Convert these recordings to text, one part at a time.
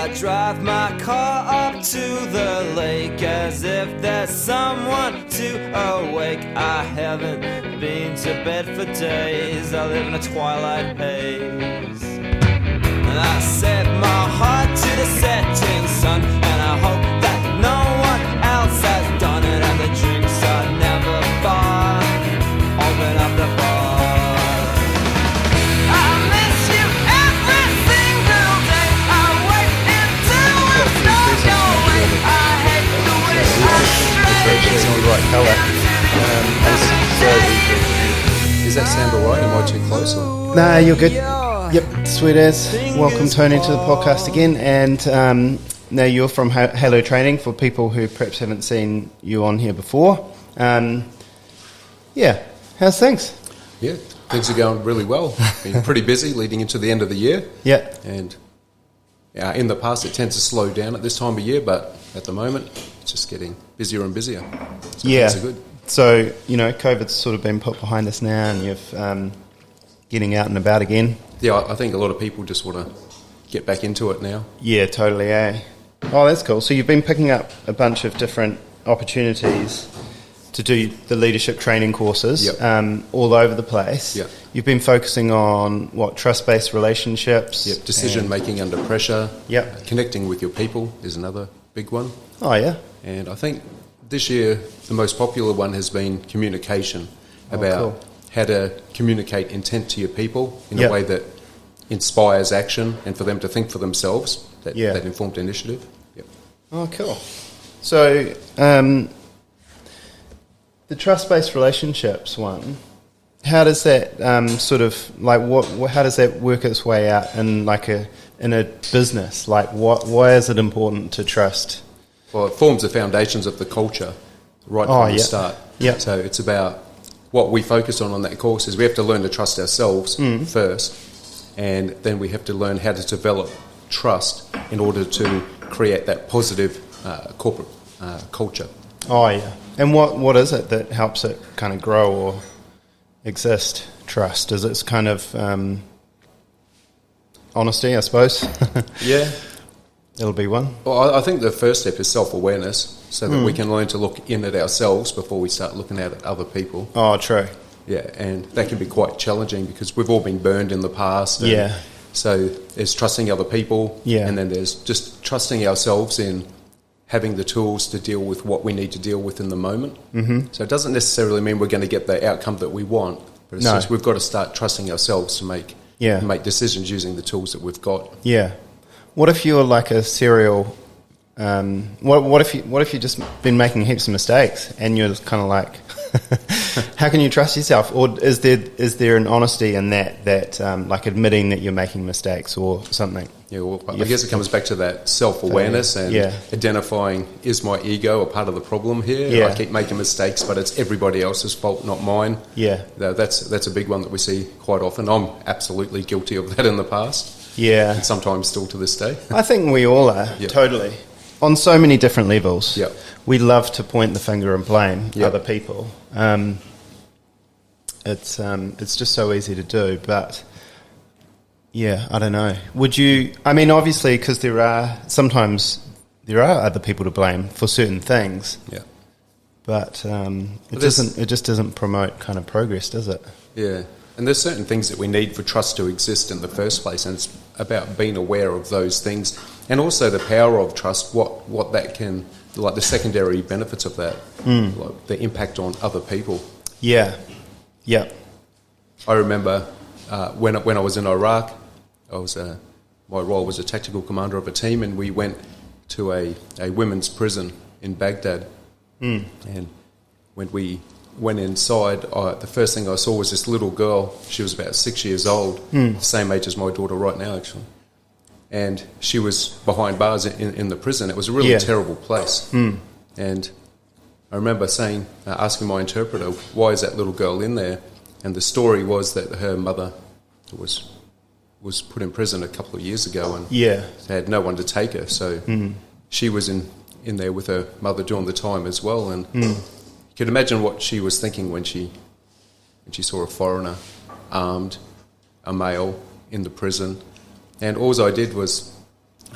I drive my car up to the lake as if there's someone to awake. I haven't been to bed for days, I live in a twilight haze. And I set my heart to the setting sun, and I hope that no one else has done it. And the drinks are never far, open up the bar. I miss you every single day. I wait until it's not your way. I hate the way I stray. It's on the right colour. Is that sound alright? Am I too close? Or? Nah, you're good. Yep, sweet as. Welcome, Tony, to the podcast again. And now you're from Halo Training, for people who perhaps haven't seen you on here before. Yeah, how's things? Yeah, things are going really well. Been pretty busy leading into the end of the year. Yeah. And in the past, it tends to slow down at this time of year, but at the moment, it's just getting busier and busier. So yeah. Things are good. So, COVID's sort of been put behind us now, and you're getting out and about again. Yeah, I think a lot of people just want to get back into it now. Yeah, totally, eh? Oh, that's cool. So you've been picking up a bunch of different opportunities to do the leadership training courses. Yep. All over the place. Yep. You've been focusing on, trust-based relationships? Yep, decision-making under pressure. Yep. Connecting with your people is another big one. Oh, yeah? And I think this year the most popular one has been communication, about how to communicate intent to your people in a way that inspires action and for them to think for themselves, that informed initiative. Yep. Oh, cool. So the trust-based relationships one, how does that how does that work its way out in in a business? Why is it important to trust? Well, it forms the foundations of the culture right from the start. Yeah. So it's about what we focus on that course is we have to learn to trust ourselves first, and then we have to learn how to develop trust in order to create that positive corporate culture. Oh, yeah. And what is it that helps it kind of grow or exist, trust? Is it kind of honesty, I suppose? Yeah. It'll be one. Well, I think the first step is self-awareness, so that we can learn to look in at ourselves before we start looking out at other people. Oh, true. Yeah, and that can be quite challenging because we've all been burned in the past. Yeah. So there's trusting other people, and then there's just trusting ourselves in having the tools to deal with what we need to deal with in the moment. Mm-hmm. So it doesn't necessarily mean we're going to get the outcome that we want, but it's just we've got to start trusting ourselves to make decisions using the tools that we've got. Yeah. What if you're like a serial? What if you've just been making heaps of mistakes and you're kind of like, how can you trust yourself? Or is there an honesty in that like admitting that you're making mistakes or something? Yeah, well, I guess it comes back to that self-awareness and identifying, is my ego a part of the problem here? Yeah. I keep making mistakes, but it's everybody else's fault, not mine. Yeah. That's a big one that we see quite often. I'm absolutely guilty of that in the past. Yeah. And sometimes still to this day. I think we all are, totally. On so many different levels. Yep. We love to point the finger and blame other people. It's just so easy to do, but yeah, I don't know. Would you, obviously, because there are other people to blame for certain things. Yeah. But it just doesn't promote kind of progress, does it? Yeah. And there's certain things that we need for trust to exist in the first place, and it's about being aware of those things, and also the power of trust, what that can, like the secondary benefits of that, like the impact on other people. Yeah, yeah. I remember when I was in Iraq, my role was a tactical commander of a team, and we went to a women's prison in Baghdad, and when we went inside, the first thing I saw was this little girl. She was about 6 years old, the same age as my daughter right now, actually. And she was behind bars in the prison. It was a really terrible place. And I remember asking my interpreter, why is that little girl in there? And the story was that her mother was put in prison a couple of years ago and had no one to take her. So she was in there with her mother during the time as well. And you could imagine what she was thinking when she saw a foreigner armed, a male in the prison. And all I did was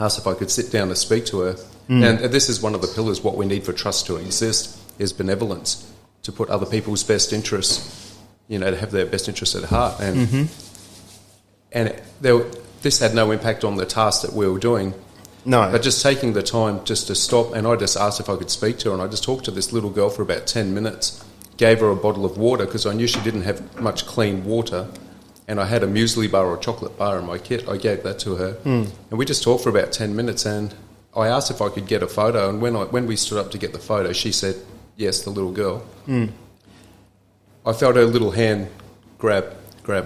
asked if I could sit down to speak to her. And this is one of the pillars, what we need for trust to exist, is benevolence, to put other people's best interests, to have their best interests at heart. And this had no impact on the task that we were doing. No. But just taking the time just to stop, and I just asked if I could speak to her, and I just talked to this little girl for about 10 minutes, gave her a bottle of water because I knew she didn't have much clean water, and I had a muesli bar or a chocolate bar in my kit. I gave that to her, and we just talked for about 10 minutes, and I asked if I could get a photo, and when we stood up to get the photo, she said, yes, the little girl. I felt her little hand grab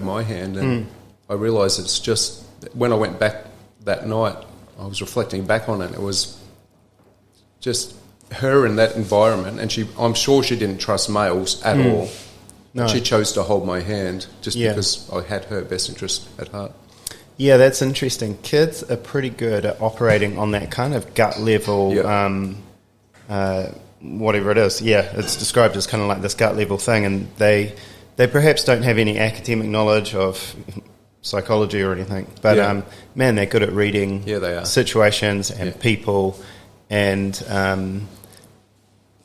my hand, and I realised it's just, when I went back that night, I was reflecting back on it. It was just her in that environment, and I'm sure she didn't trust males at all. No. She chose to hold my hand just because I had her best interest at heart. Yeah, that's interesting. Kids are pretty good at operating on that kind of gut level, whatever it is. Yeah, it's described as kind of like this gut level thing, and they perhaps don't have any academic knowledge of psychology or anything, but man, they're good at reading they are. Situations and people, and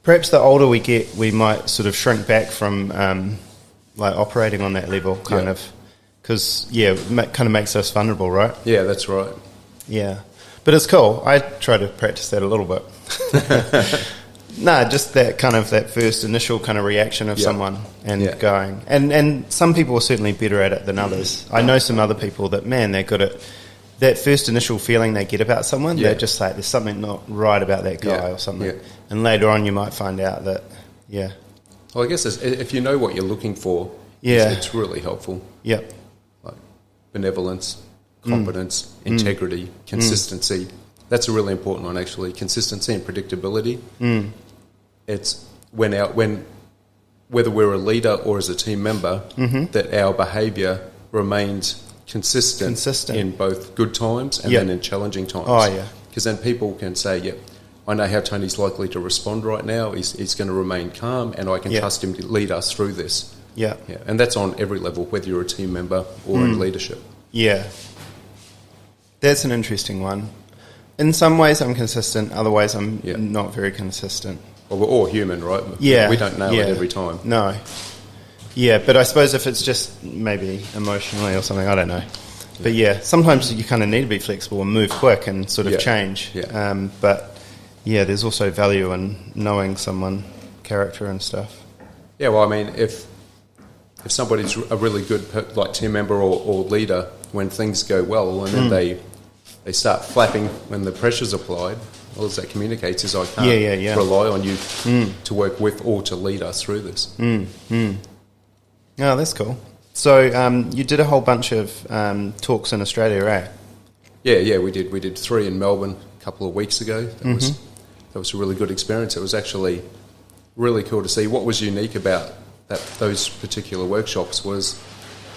perhaps the older we get, we might sort of shrink back from like operating on that level, kind of, because it kind of makes us vulnerable, right? Yeah, that's right. Yeah, but it's cool. I try to practice that a little bit. No, just that kind of that first initial kind of reaction of someone and going. And some people are certainly better at it than others. I know some other people that, man, they're good at that first initial feeling they get about someone. They're just like, there's something not right about that guy or something. Yeah. And later on you might find out that, Well, I guess if you know what you're looking for, it's really helpful. Yeah. Like benevolence, competence, integrity, consistency. That's a really important one, actually. Consistency and predictability. It's whether we're a leader or as a team member, that our behaviour remains consistent in both good times and then in challenging times. Oh, yeah. Because then people can say, I know how Tony's likely to respond right now. He's going to remain calm, and I can trust him to lead us through this. Yeah. And that's on every level, whether you're a team member or in leadership. Yeah. That's an interesting one. In some ways I'm consistent, other ways I'm not very consistent. Well, we're all human, right? Yeah. We don't nail it every time. No. Yeah, but I suppose if it's just maybe emotionally or something, I don't know. But sometimes you kind of need to be flexible and move quick and sort of change. Yeah. But there's also value in knowing someone, character and stuff. Yeah, well, I mean, if somebody's a really good team member or leader, when things go well and then they start flapping when the pressure's applied, all that communicates is I can't rely on you to work with or to lead us through this. Oh, that's cool. So you did a whole bunch of talks in Australia, eh? Yeah, we did. We did 3 in Melbourne a couple of weeks ago. That was a really good experience. It was actually really cool to see. What was unique about those particular workshops was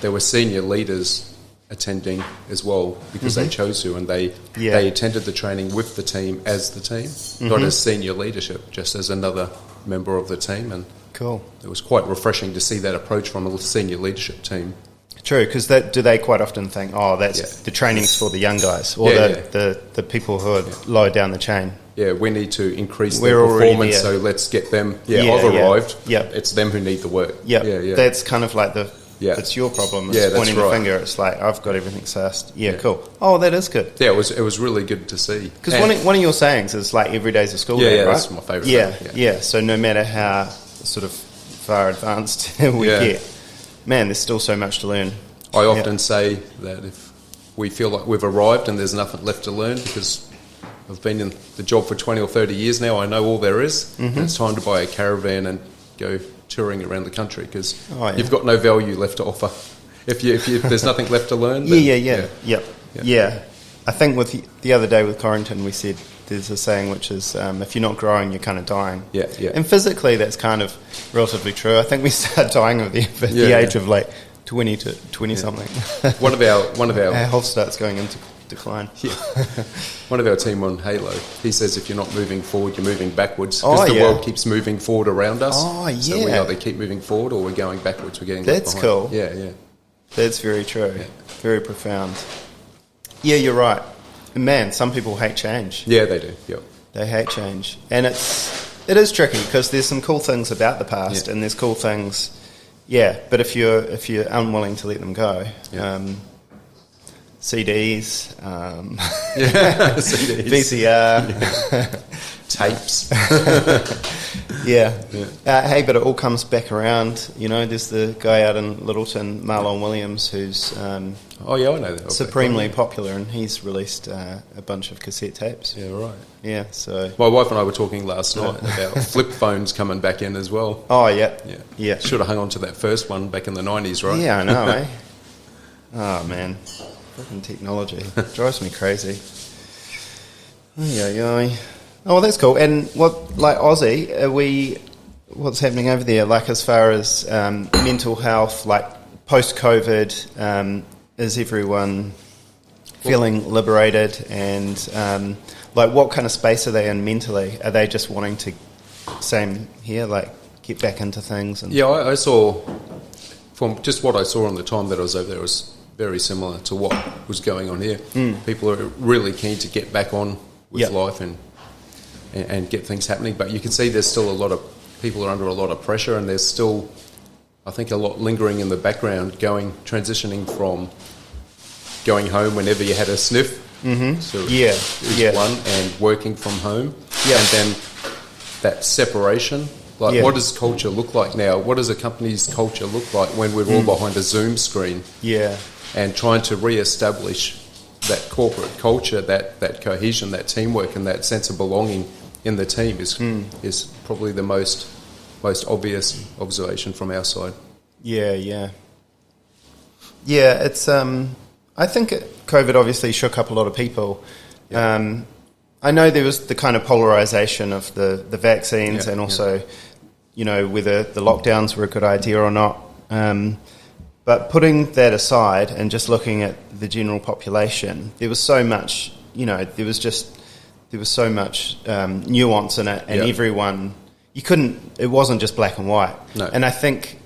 there were senior leaders attending as well because they chose to, and they attended the training with the team as the team, not as senior leadership, just as another member of the team. And cool. It was quite refreshing to see that approach from a senior leadership team. True, because do they quite often think, that's the training's for the young guys or the people who are lower down the chain? Yeah, we need to increase their performance, so let's get them. I've arrived. Yeah, it's them who need the work. Yeah, that's kind of like it's your problem. It's pointing the finger. It's like, I've got everything sussed. Yeah, cool. Oh, that is good. Yeah, it was really good to see. Because one of your sayings is like every day's a school day, right? That's my favourite. Yeah. So no matter how sort of far advanced we get, man, there's still so much to learn. I often say that if we feel like we've arrived and there's nothing left to learn, because I've been in the job for 20 or 30 years now, I know all there is, and it's time to buy a caravan and go touring around the country, because you've got no value left to offer. If there's nothing left to learn, then, yeah. I think with the other day with Corrington, we said there's a saying which is, if you're not growing, you're kind of dying. Yeah. And physically, that's kind of relatively true. I think we start dying at the age of like 20 to 20 something. One of our our health starts going into decline. One of our team on Halo, he says if you're not moving forward, you're moving backwards, because the world keeps moving forward around us. So we either keep moving forward or we're going backwards. We're getting left behind. That's cool. Yeah. That's very true. Very profound. Yeah, you're right. man, some people hate change. Yeah, they do. Yep. They hate change, and it is tricky because there's some cool things about the past, Yeah. and there's cool things. Yeah, but if you're unwilling to let them go, Yeah. CDs, CDs. VCR, Tapes. yeah. Yeah. Hey, but it all comes back around. You know, there's the guy out in Littleton, Marlon Williams, who's Oh, yeah, I know that. supremely popular, and he's released a bunch of cassette tapes. Yeah, right. Yeah, so. My wife and I were talking last night about flip phones coming back in as well. Oh, yeah. Yeah. Yeah. Should have hung on to that first one back in the 90s, right? Yeah, I know, eh? Oh, man. Freaking technology. Drives me crazy. Oh, well, that's cool. And what, like Aussie, what's happening over there? Like, as far as mental health, like post-COVID, is everyone feeling liberated? And like, what kind of space are they in mentally? Are they just wanting to, same here, like get back into things? And Yeah, I saw, from just what I saw in the time that I was over there, was very similar to what was going on here. People are really keen to get back on with life and get things happening, but you can see there's still a lot of people are under a lot of pressure, and there's still, I think, a lot lingering in the background, transitioning from going home whenever you had a sniff, one, and working from home, and then that separation. Like, what does culture look like now? What does a company's culture look like when we're all behind a Zoom screen? Yeah. And trying to re-establish that corporate culture, that cohesion, that teamwork, and that sense of belonging in the team is probably the most obvious observation from our side. Yeah. It's I think COVID obviously shook up a lot of people. I know there was the kind of polarization of the vaccines and also, you know, whether the lockdowns were a good idea or not. But putting that aside and just looking at the general population, there was so much, you know, there was so much nuance in it, and everyone, it wasn't just black and white. No. And I think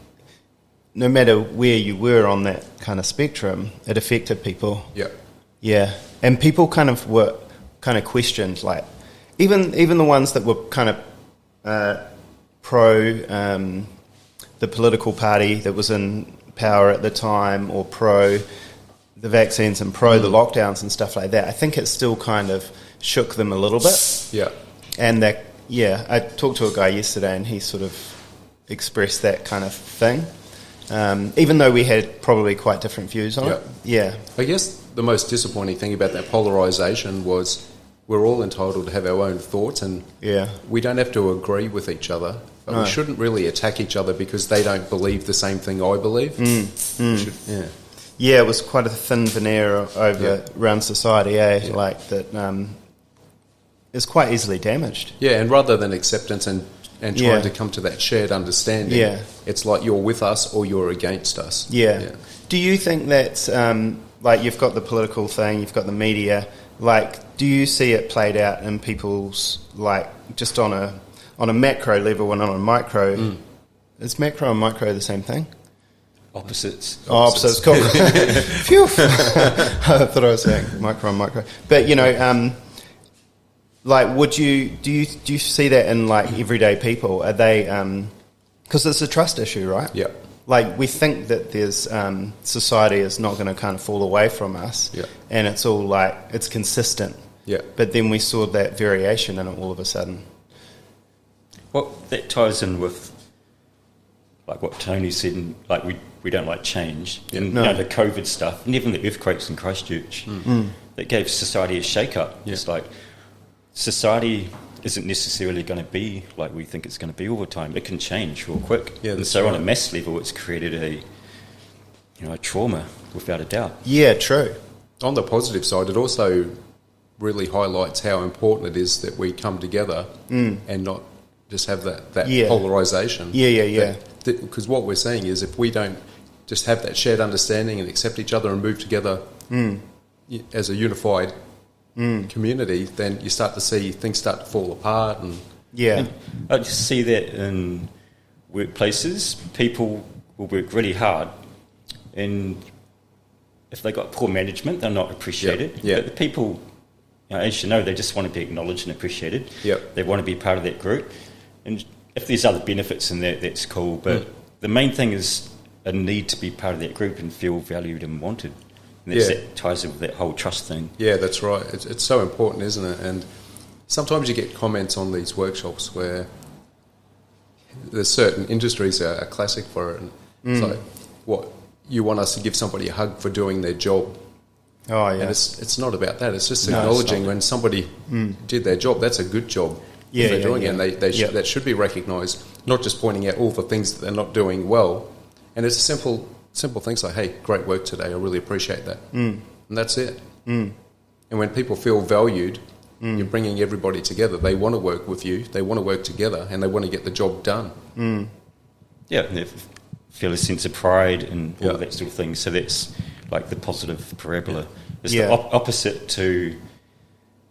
no matter where you were on that kind of spectrum, it affected people. Yeah. And people kind of questioned, like, even the ones that were kind of pro the political party that was in power at the time, or pro the vaccines and pro the lockdowns and stuff like that, I think it still kind of shook them a little bit. Yeah. And that, I talked to a guy yesterday and he sort of expressed that kind of thing, even though we had probably quite different views on it. Yeah. I guess the most disappointing thing about that polarisation was we're all entitled to have our own thoughts, and we don't have to agree with each other, but we shouldn't really attack each other because they don't believe the same thing I believe. It was quite a thin veneer around society, like that is quite easily damaged. Yeah, and rather than acceptance and trying to come to that shared understanding, it's like you're with us or you're against us. Yeah. Do you think that, like, you've got the political thing, you've got the media, like, do you see it played out in people's, like, just on a macro level and on a micro? Is macro and micro the same thing? Opposites. Opposites, cool. Phew. I thought I was saying micro and micro. But, you know, like, do you see that in, like, everyday people? Are they, because it's a trust issue, right? Yeah. Like, we think that there's, society is not going to kind of fall away from us. Yeah. And it's all, like, it's consistent. Yeah. But then we saw that variation in it all of a sudden. Well, that ties in with, like, what Tony said, and, like, we don't like change. And, you know, the COVID stuff, and even the earthquakes in Christchurch, that gave society a shake-up. Yeah. It's like, society isn't necessarily going to be like we think it's going to be all the time. It can change real quick. Yeah, and so on a mass level, it's created a trauma, without a doubt. Yeah, true. On the positive side, it also really highlights how important it is that we come together and not just have that polarisation. Yeah. Because what we're seeing is if we don't just have that shared understanding and accept each other and move together as a unified community, then you start to see things start to fall apart. And I just see that in workplaces, people will work really hard, and if they got poor management, they're not appreciated. But the people as you know, they just want to be acknowledged and appreciated. Yep. They want to be part of that group. And if there's other benefits in that, that's cool. But the main thing is a need to be part of that group and feel valued and wanted. And that ties in with that whole trust thing. Yeah, that's right. It's so important, isn't it? And sometimes you get comments on these workshops where there's certain industries that are classic for it. And it's like, what, you want us to give somebody a hug for doing their job? Oh, yeah. And it's not about that. It's just acknowledging when somebody did their job. That's a good job. They're doing it, and that should be recognised, not just pointing out all the things that they're not doing well. And it's simple things like, hey, great work today, I really appreciate that. And that's it. And when people feel valued, you're bringing everybody together. They want to work with you, they want to work together, and they want to get the job done. Yeah, and they feel a sense of pride and all that sort of thing. So that's like the positive parabola. It's the opposite to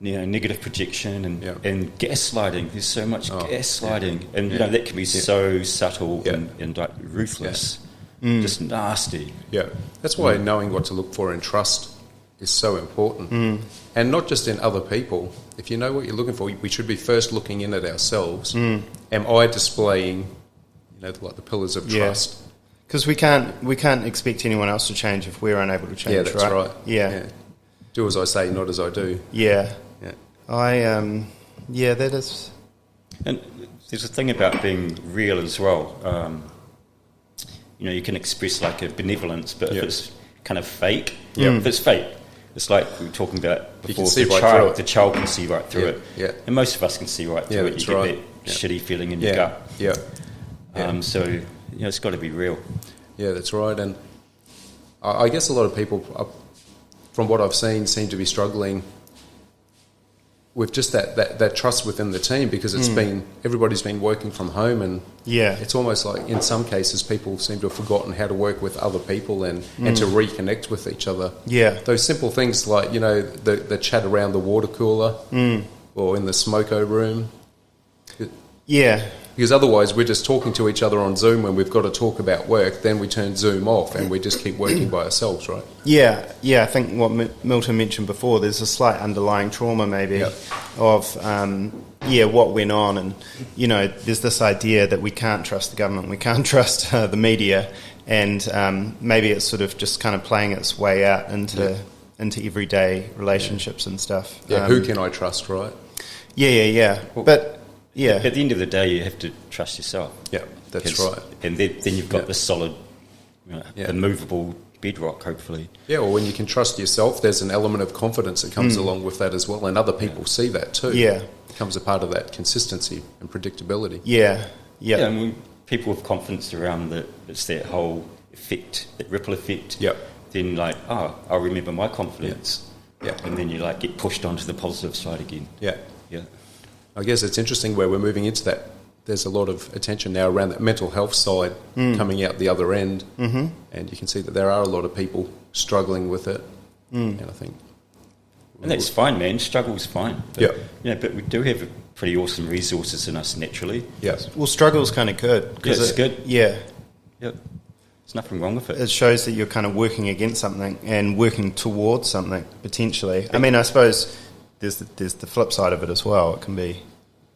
negative projection and gaslighting. There's so much gaslighting, and that can be so subtle and like ruthless, just nasty. Yeah, that's why knowing what to look for in trust is so important, and not just in other people. If you know what you're looking for, we should be first looking in at ourselves. Am I displaying, like the pillars of trust? Because we can't expect anyone else to change if we're unable to change. Yeah, that's right. Yeah. Do as I say, not as I do. Yeah. Yeah. That is. And there's a thing about being real as well. You can express like a benevolence, but if it's kind of fake, if it's fake, it's like we were talking about before. The child can see right through it. Yeah. And most of us can see right through it. You get that shitty feeling in your gut. Yeah. So it's got to be real. Yeah, that's right. And I guess a lot of people, from what I've seen, seem to be struggling with just that trust within the team, because everybody's been working from home, and it's almost like in some cases people seem to have forgotten how to work with other people and to reconnect with each other. Yeah, those simple things like the chat around the water cooler or in the smoko room. Yeah. Because otherwise we're just talking to each other on Zoom when we've got to talk about work, then we turn Zoom off and we just keep working by ourselves, right? Yeah, I think what Milton mentioned before, there's a slight underlying trauma maybe of, what went on, and, there's this idea that we can't trust the government, we can't trust the media, and maybe it's sort of just kind of playing its way out into everyday relationships and stuff. Yeah, who can I trust, right? Yeah. But... yeah. At the end of the day, you have to trust yourself. Yeah, that's right. And then you've got the solid, immovable bedrock, hopefully. Yeah, well, when you can trust yourself, there's an element of confidence that comes along with that as well, and other people see that too. Yeah. It becomes a part of that consistency and predictability. Yeah. And when people with confidence around it's that whole effect, that ripple effect. Yeah. Then I'll remember my confidence. Yeah. And then you get pushed onto the positive side again. Yeah. I guess it's interesting where we're moving into that. There's a lot of attention now around that mental health side coming out the other end, and you can see that there are a lot of people struggling with it. And I think, and that's fine, man. Struggle's fine. But, but we do have pretty awesome resources in us naturally. Yeah. Well, struggle's kind of good. It's good. Yeah. Yep. There's nothing wrong with it. It shows that you're kind of working against something and working towards something potentially. I mean, I suppose. There's the flip side of it as well. It can be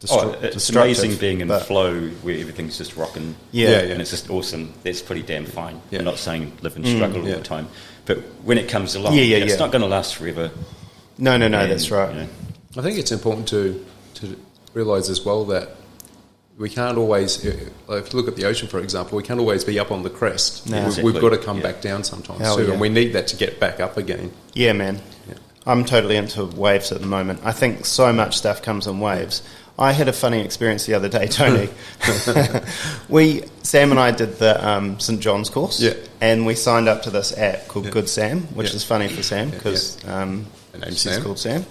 it's amazing being in flow where everything's just rocking. And it's just awesome. That's pretty damn fine. I'm not saying live and struggle all the time, but when it comes along, it's not going to last forever. No, that's right. I think it's important to realise as well that we can't always, if you look at the ocean, for example, we can't always be up on the crest. No. We've got to come back down sometimes too, and we need that to get back up again. Yeah, man. Yeah. I'm totally into waves at the moment. I think so much stuff comes in waves. I had a funny experience the other day, Tony. Sam and I did the St. John's course, and we signed up to this app called Good Sam, which is funny for Sam because she's called Sam,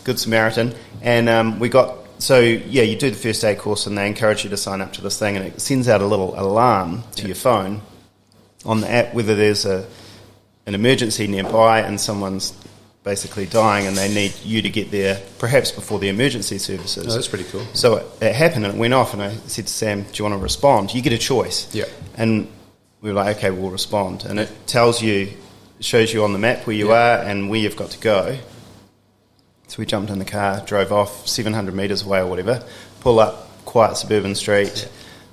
Good Samaritan. And we got, you do the first aid course and they encourage you to sign up to this thing, and it sends out a little alarm to your phone on the app whether there's an emergency nearby and someone's basically dying and they need you to get there perhaps before the emergency services. Oh, that's pretty cool. So it happened and it went off, and I said to Sam, do you want to respond? You get a choice. Yeah. And we were like, okay, we'll respond. And it shows you on the map where you are and where you've got to go. So we jumped in the car, drove off 700 metres away or whatever, pull up, quiet suburban street,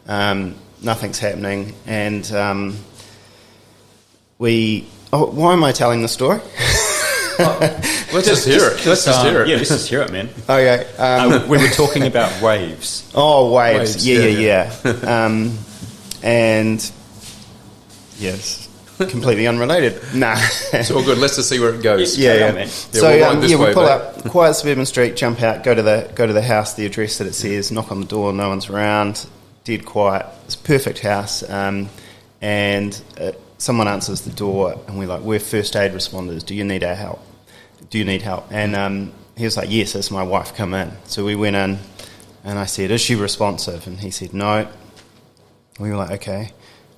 nothing's happening, and why am I telling the story? Let's just hear it. Let's just hear it. Yeah, let's just hear it, man. Okay. We were talking about waves. Oh, waves. Waves, Yeah. And yes, completely unrelated. Nah. It's all good. Let's just see where it goes. Yeah. Man. So we'll wind this we way pull back. up, quiet suburban street, jump out, go to the house, the address that it says, knock on the door, no one's around, dead quiet. It's a perfect house, and someone answers the door, and we're like, we're first aid responders. Do you need our help? Do you need help? And he was like, yes, it's my wife. Come in. So we went in, and I said, is she responsive? And he said, no. We were like, okay.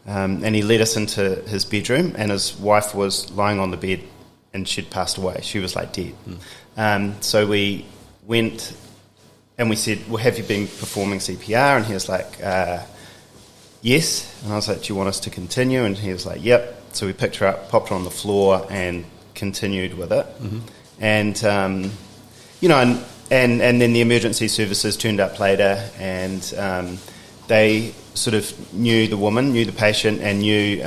And he led us into his bedroom, and his wife was lying on the bed, and she'd passed away. She was like dead. So we went, and we said, well, have you been performing CPR? And he was like, yes. And I was like, do you want us to continue? And he was like, yep. So we picked her up, popped her on the floor, and continued with it. And and then the emergency services turned up later, and they sort of knew the woman, knew the patient, and knew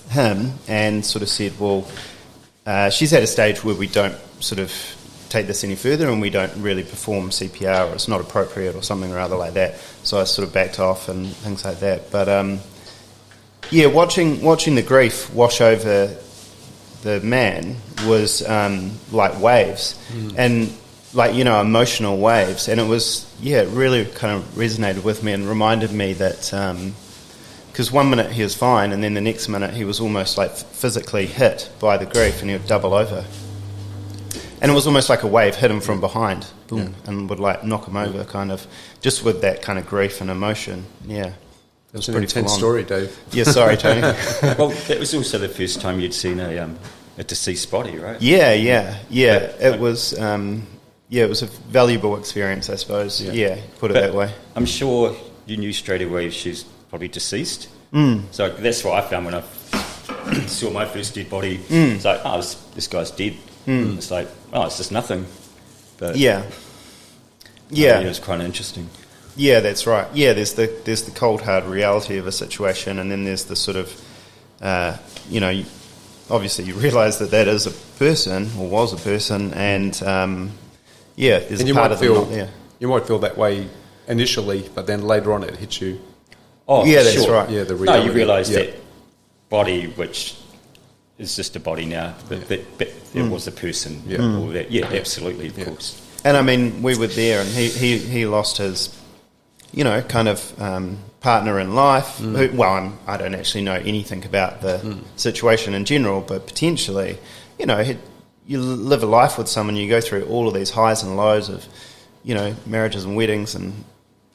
him, and sort of said, well, she's at a stage where we don't sort of take this any further, and we don't really perform CPR, or it's not appropriate, or something or other like that. So I sort of backed off and things like that. But watching the grief wash over the man was like waves, and like, emotional waves, and it was, it really kind of resonated with me and reminded me that, because 1 minute he was fine, and then the next minute he was almost like physically hit by the grief, and he would double over, and it was almost like a wave hit him from behind, boom, and would like knock him over, kind of, just with that kind of grief and emotion. It was It's an pretty intense full-on. story, Dave. Yeah, sorry, Tony. Well, that was also the first time you'd seen a deceased body, right? Yeah. It was, it was a valuable experience, I suppose. Yeah, put it But that way. I'm sure you knew straight away she's probably deceased. So that's what I found when I saw my first dead body. It's like, oh, this guy's dead. It's like, oh, it's just nothing. But Yeah. it was kind of interesting. Yeah, that's right. Yeah, there's the cold hard reality of a situation, and then there's the sort of, obviously you realise that is a person, or was a person, and there's And a part of them not there. you might feel that way initially, but then later on it hits you. Oh, Yeah, for that's sure. right. Yeah, the No, reality. you realise Yeah. that body, which is just a body now, but it was a person. All that. Yeah, absolutely, of course. And I mean, we were there, and he lost his, kind of partner in life. Who, I don't actually know anything about the situation in general, but potentially, you live a life with someone, you go through all of these highs and lows of, marriages and weddings and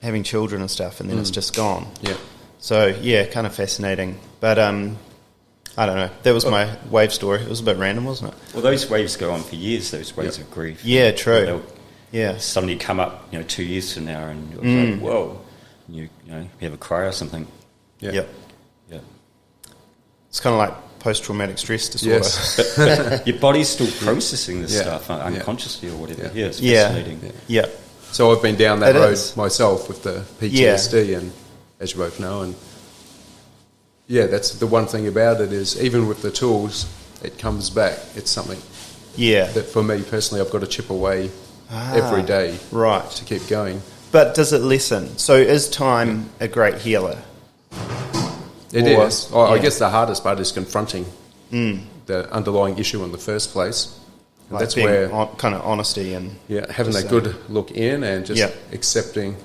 having children and stuff, and then it's just gone. Yeah. So kind of fascinating. But I don't know. That was my wave story. It was a bit random, wasn't it? Well, those waves go on for years. Those waves of grief. Yeah, true. They'll Yeah. suddenly come up, 2 years from now, and you're like, whoa, you have a cry or something. Yeah. Yep. Yeah. It's kind of like post-traumatic stress disorder. Yes. But your body's still processing this Yeah. stuff unconsciously or whatever. Yeah. Yeah, it's Yeah. fascinating. Yeah. So I've been down that It road is. myself with the PTSD, and as you both know, and that's the one thing about it is even with the tools, it comes back. It's something Yeah. that for me personally, I've got to chip away every day, Right. to keep going. But does it lessen? So is time a great healer? It Or- is. I yeah. guess the hardest part is confronting the underlying issue in the first place. And Like that's being where kind of honesty and having just, that good look in and just Yeah. accepting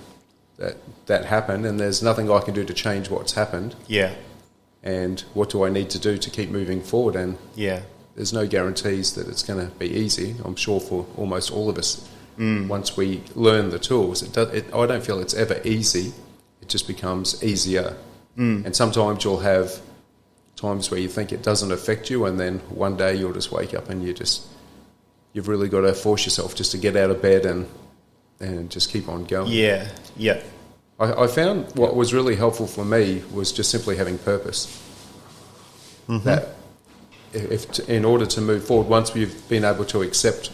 that happened, and there's nothing I can do to change what's happened. yeah, And what do I need to do to keep moving forward? And yeah, there's no guarantees that it's going to be easy. I'm sure for almost all of us, once we learn the tools, I don't feel it's ever easy. It just becomes easier. And sometimes you'll have times where you think it doesn't affect you, and then one day you'll just wake up and you've really got to force yourself just to get out of bed and just keep on going. yeah, yeah, I found what was really helpful for me was just simply having purpose. That in order to move forward, once we've been able to accept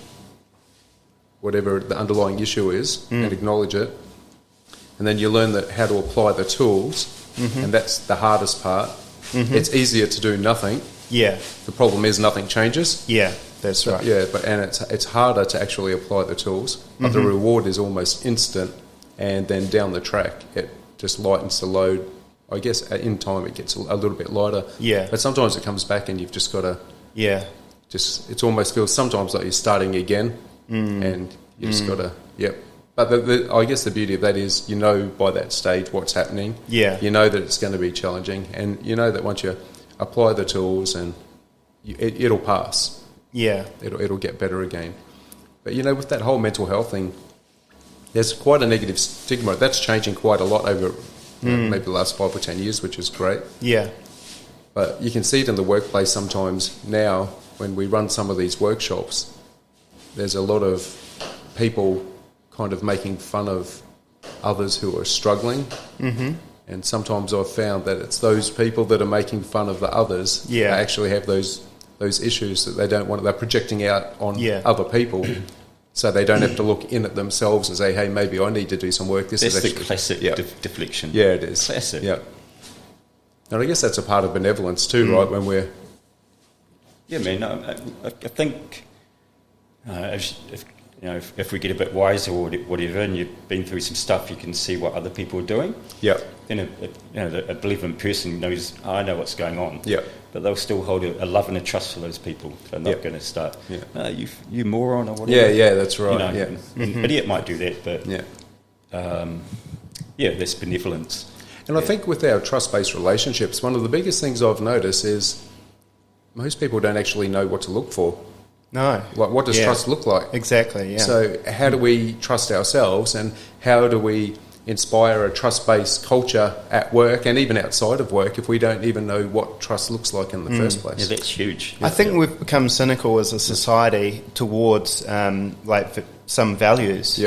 whatever the underlying issue is and acknowledge it. And then you learn how to apply the tools, and that's the hardest part. It's easier to do nothing. Yeah. The problem is nothing changes. Yeah, that's right. Yeah, and it's harder to actually apply the tools. But the reward is almost instant, and then down the track it just lightens the load. I guess in time it gets a little bit lighter. Yeah. But sometimes it comes back and you've just got to... Yeah. It almost feels sometimes like you're starting again, and you just got to... Yep. But I guess the beauty of that is you know by that stage what's happening. Yeah. You know that it's going to be challenging, and you know that once you apply the tools, and it'll pass. Yeah. It'll get better again. But with that whole mental health thing, there's quite a negative stigma. That's changing quite a lot over maybe the last 5 or 10 years, which is great. Yeah. But you can see it in the workplace sometimes now when we run some of these workshops. There's a lot of people kind of making fun of others who are struggling. And sometimes I've found that it's those people that are making fun of the others that actually have those issues that they don't want. They're projecting out on other people, so they don't have to look in at themselves and say, "Hey, maybe I need to do some work." This that's is actually the classic deflection. Yeah, it is classic. Yeah, and I guess that's a part of benevolence too, right? When we're man, I think if we get a bit wiser or whatever, and you've been through some stuff, you can see what other people are doing. Yeah. Then a benevolent person knows, I know what's going on. Yeah. But they'll still hold a love and a trust for those people. They're not going to start, you moron or whatever. Yeah, that's right. An idiot might do that, but that's benevolence. And I think with our trust-based relationships, one of the biggest things I've noticed is most people don't actually know what to look for. No. Like, what does trust look like? Exactly, yeah. So how do we trust ourselves, and how do we inspire a trust-based culture at work and even outside of work if we don't even know what trust looks like in the first place? Yeah, that's huge. I think we've become cynical as a society towards some values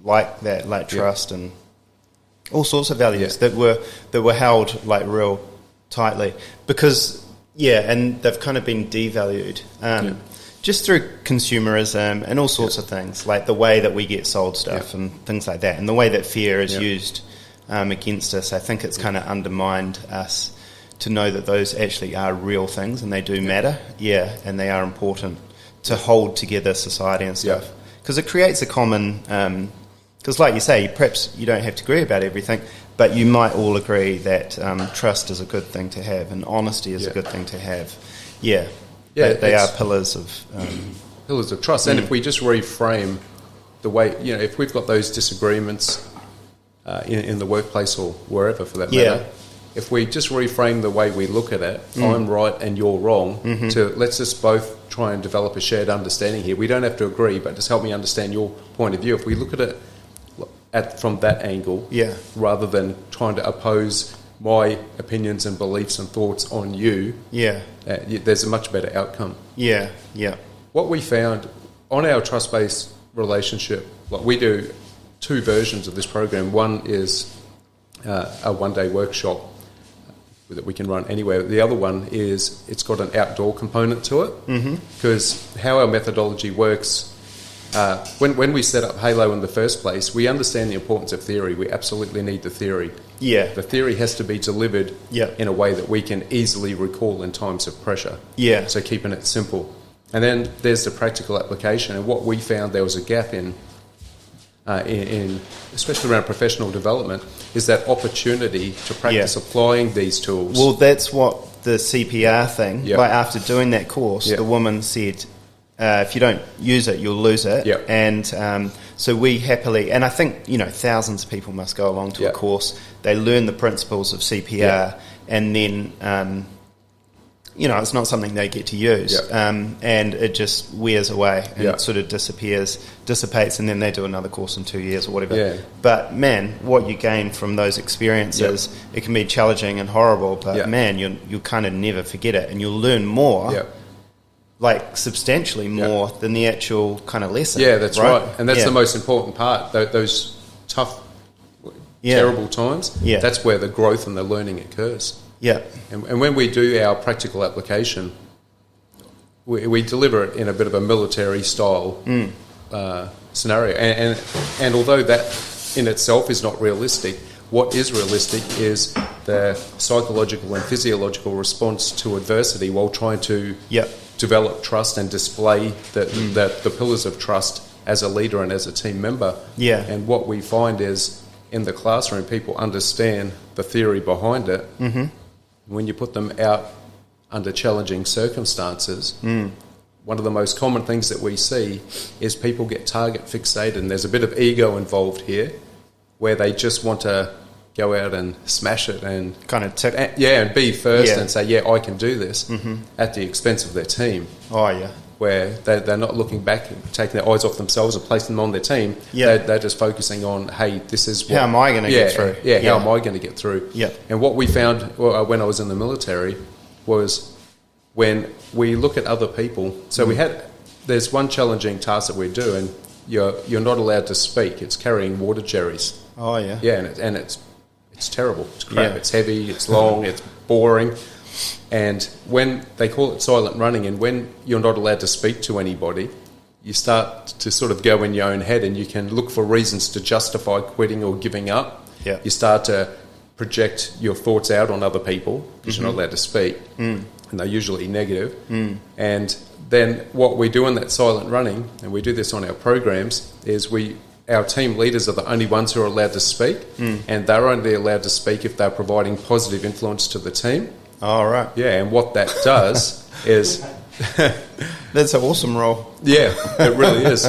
like that, like trust and all sorts of values that were held like real tightly because and they've kind of been devalued. Just through consumerism and all sorts of things, like the way that we get sold stuff and things like that, and the way that fear is used against us. I think it's kind of undermined us to know that those actually are real things and they do matter, and they are important to hold together society and stuff. Because it creates a common... Because like you say, perhaps you don't have to agree about everything, but you might all agree that trust is a good thing to have and honesty is a good thing to have. They are pillars of trust. And if we just reframe the way, if we've got those disagreements in the workplace or wherever for that matter, if we just reframe the way we look at it, I'm right and you're wrong, to let's just both try and develop a shared understanding here. We don't have to agree, but just help me understand your point of view. If we look at it from that angle, rather than trying to oppose my opinions and beliefs and thoughts on you, there's a much better outcome. What we found on our trust-based relationship, like we do 2 versions of this program. One is a one-day workshop that we can run anywhere. The other one is it's got an outdoor component to it, because how our methodology works, when we set up Halo in the first place, we understand the importance of theory. We absolutely need the theory. The theory has to be delivered in a way that we can easily recall in times of pressure. So keeping it simple. And then there's the practical application. And what we found there was a gap in especially around professional development, is that opportunity to practice applying these tools. Well, that's what the CPR thing, like after doing that course, the woman said, if you don't use it, you'll lose it. And so we happily, and I think, thousands of people must go along to a course. They learn the principles of CPR and then, it's not something they get to use. And it just wears away and sort of dissipates, and then they do another course in 2 years or whatever. But man, what you gain from those experiences, it can be challenging and horrible, but man, you'll kind of never forget it, and you'll learn more. Like substantially more than the actual kind of lesson. That's right. And that's the most important part. Those tough, terrible times, that's where the growth and the learning occurs. And when we do our practical application, we deliver it in a bit of a military style scenario. And although that in itself is not realistic, what is realistic is the psychological and physiological response to adversity while trying to develop trust and display the pillars of trust as a leader and as a team member. Yeah. And what we find is in the classroom, people understand the theory behind it. Mm-hmm. When you put them out under challenging circumstances, one of the most common things that we see is people get target fixated, and there's a bit of ego involved here where they just want to go out and smash it and kind of and be first and say, yeah, I can do this at the expense of their team. Oh, yeah. Where they're not looking back, taking their eyes off themselves and placing them on their team. Yeah. They're just focusing on, hey, this is what... How am I going to get through? Yeah, how am I going to get through? Yeah. And what we found when I was in the military was when we look at other people... So there's one challenging task that we do, and you're not allowed to speak. It's carrying water jerrys. Oh, yeah. Yeah, and it's terrible. It's crap. Yeah. It's heavy, it's long, it's boring. And when they call it silent running, and when you're not allowed to speak to anybody, you start to sort of go in your own head, and you can look for reasons to justify quitting or giving up. Yeah. You start to project your thoughts out on other people because you're not allowed to speak, and they're usually negative. And then what we do in that silent running, and we do this on our programs, is our team leaders are the only ones who are allowed to speak, and they're only allowed to speak if they're providing positive influence to the team. All right. Yeah, and what that does is... That's an awesome role. Yeah, it really is.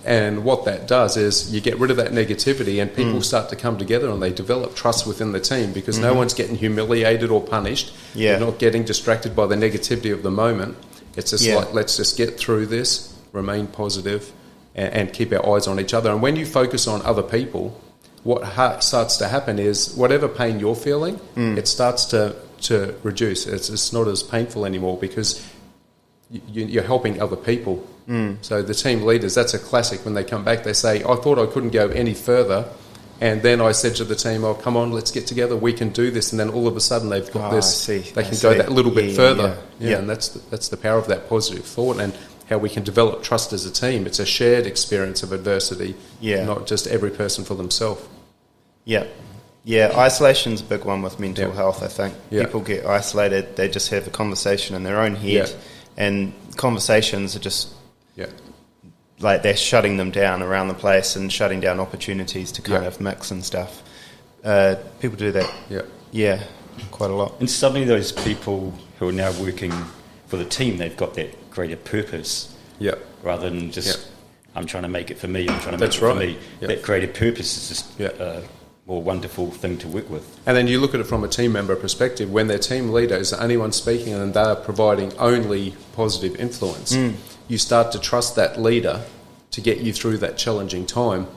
And what that does is you get rid of that negativity, and people start to come together, and they develop trust within the team because no one's getting humiliated or punished. Yeah. They're not getting distracted by the negativity of the moment. It's just like, let's just get through this, remain positive, and keep our eyes on each other. And when you focus on other people, what starts to happen is whatever pain you're feeling, it starts to reduce. It's not as painful anymore because you're helping other people. So the team leaders, that's a classic. When they come back, they say, I thought I couldn't go any further, and then I said to the team, oh, come on, let's get together, we can do this. And then all of a sudden they've got this, they can go that little bit further. Yeah. And that's the power of that positive thought and how we can develop trust as a team. It's a shared experience of adversity, not just every person for themselves. Yeah. Yeah, isolation's a big one with mental health, I think. People get isolated, they just have a conversation in their own head, and conversations are just like they're shutting them down around the place and shutting down opportunities to kind of mix and stuff. People do that. Yeah, quite a lot. And suddenly those people who are now working for the team, they've got that greater purpose. Rather than just, I'm trying to make it for me, I'm trying to make it for me. That greater purpose is just more wonderful thing to work with. And then you look at it from a team member perspective. When their team leader is the only one speaking and they're providing only positive influence, you start to trust that leader to get you through that challenging time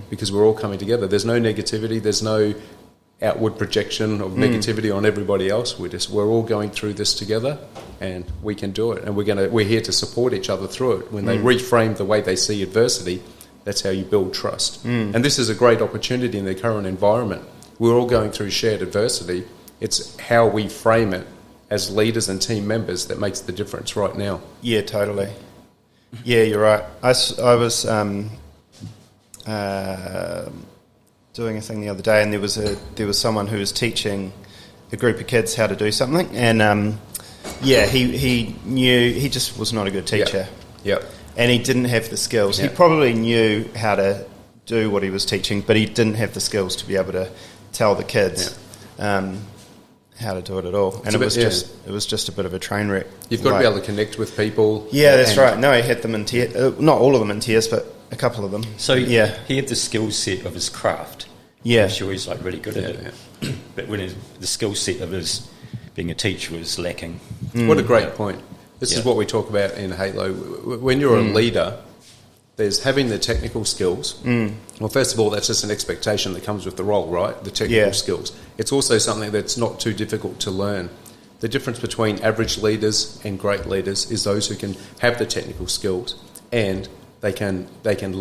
because we're all coming together. There's no negativity, there's no outward projection of negativity on everybody else. We're all going through this together, and we can do it, and we're here to support each other through it. When they reframe the way they see adversity, that's how you build trust. And this is a great opportunity in the current environment. We're all going through shared adversity. It's how we frame it as leaders and team members that makes the difference right now. Yeah, totally. Yeah, you're right. I was doing a thing the other day, and there was someone who was teaching a group of kids how to do something, and he just was not a good teacher. And he didn't have the skills. He probably knew how to do what he was teaching, but he didn't have the skills to be able to tell the kids how to do it at all. And it was just a bit of a train wreck. You've got to be able to connect with people. Yeah, that's right. No, he had them in tears. Not all of them in tears, but a couple of them. So he had the skill set of his craft. I'm sure he's like really good at it. But when the skill set of his being a teacher was lacking. What a great point. This is what we talk about in Halo. When you're a leader, there's having the technical skills. Well, first of all, that's just an expectation that comes with the role, right? The technical skills. It's also something that's not too difficult to learn. The difference between average leaders and great leaders is those who can have the technical skills and they can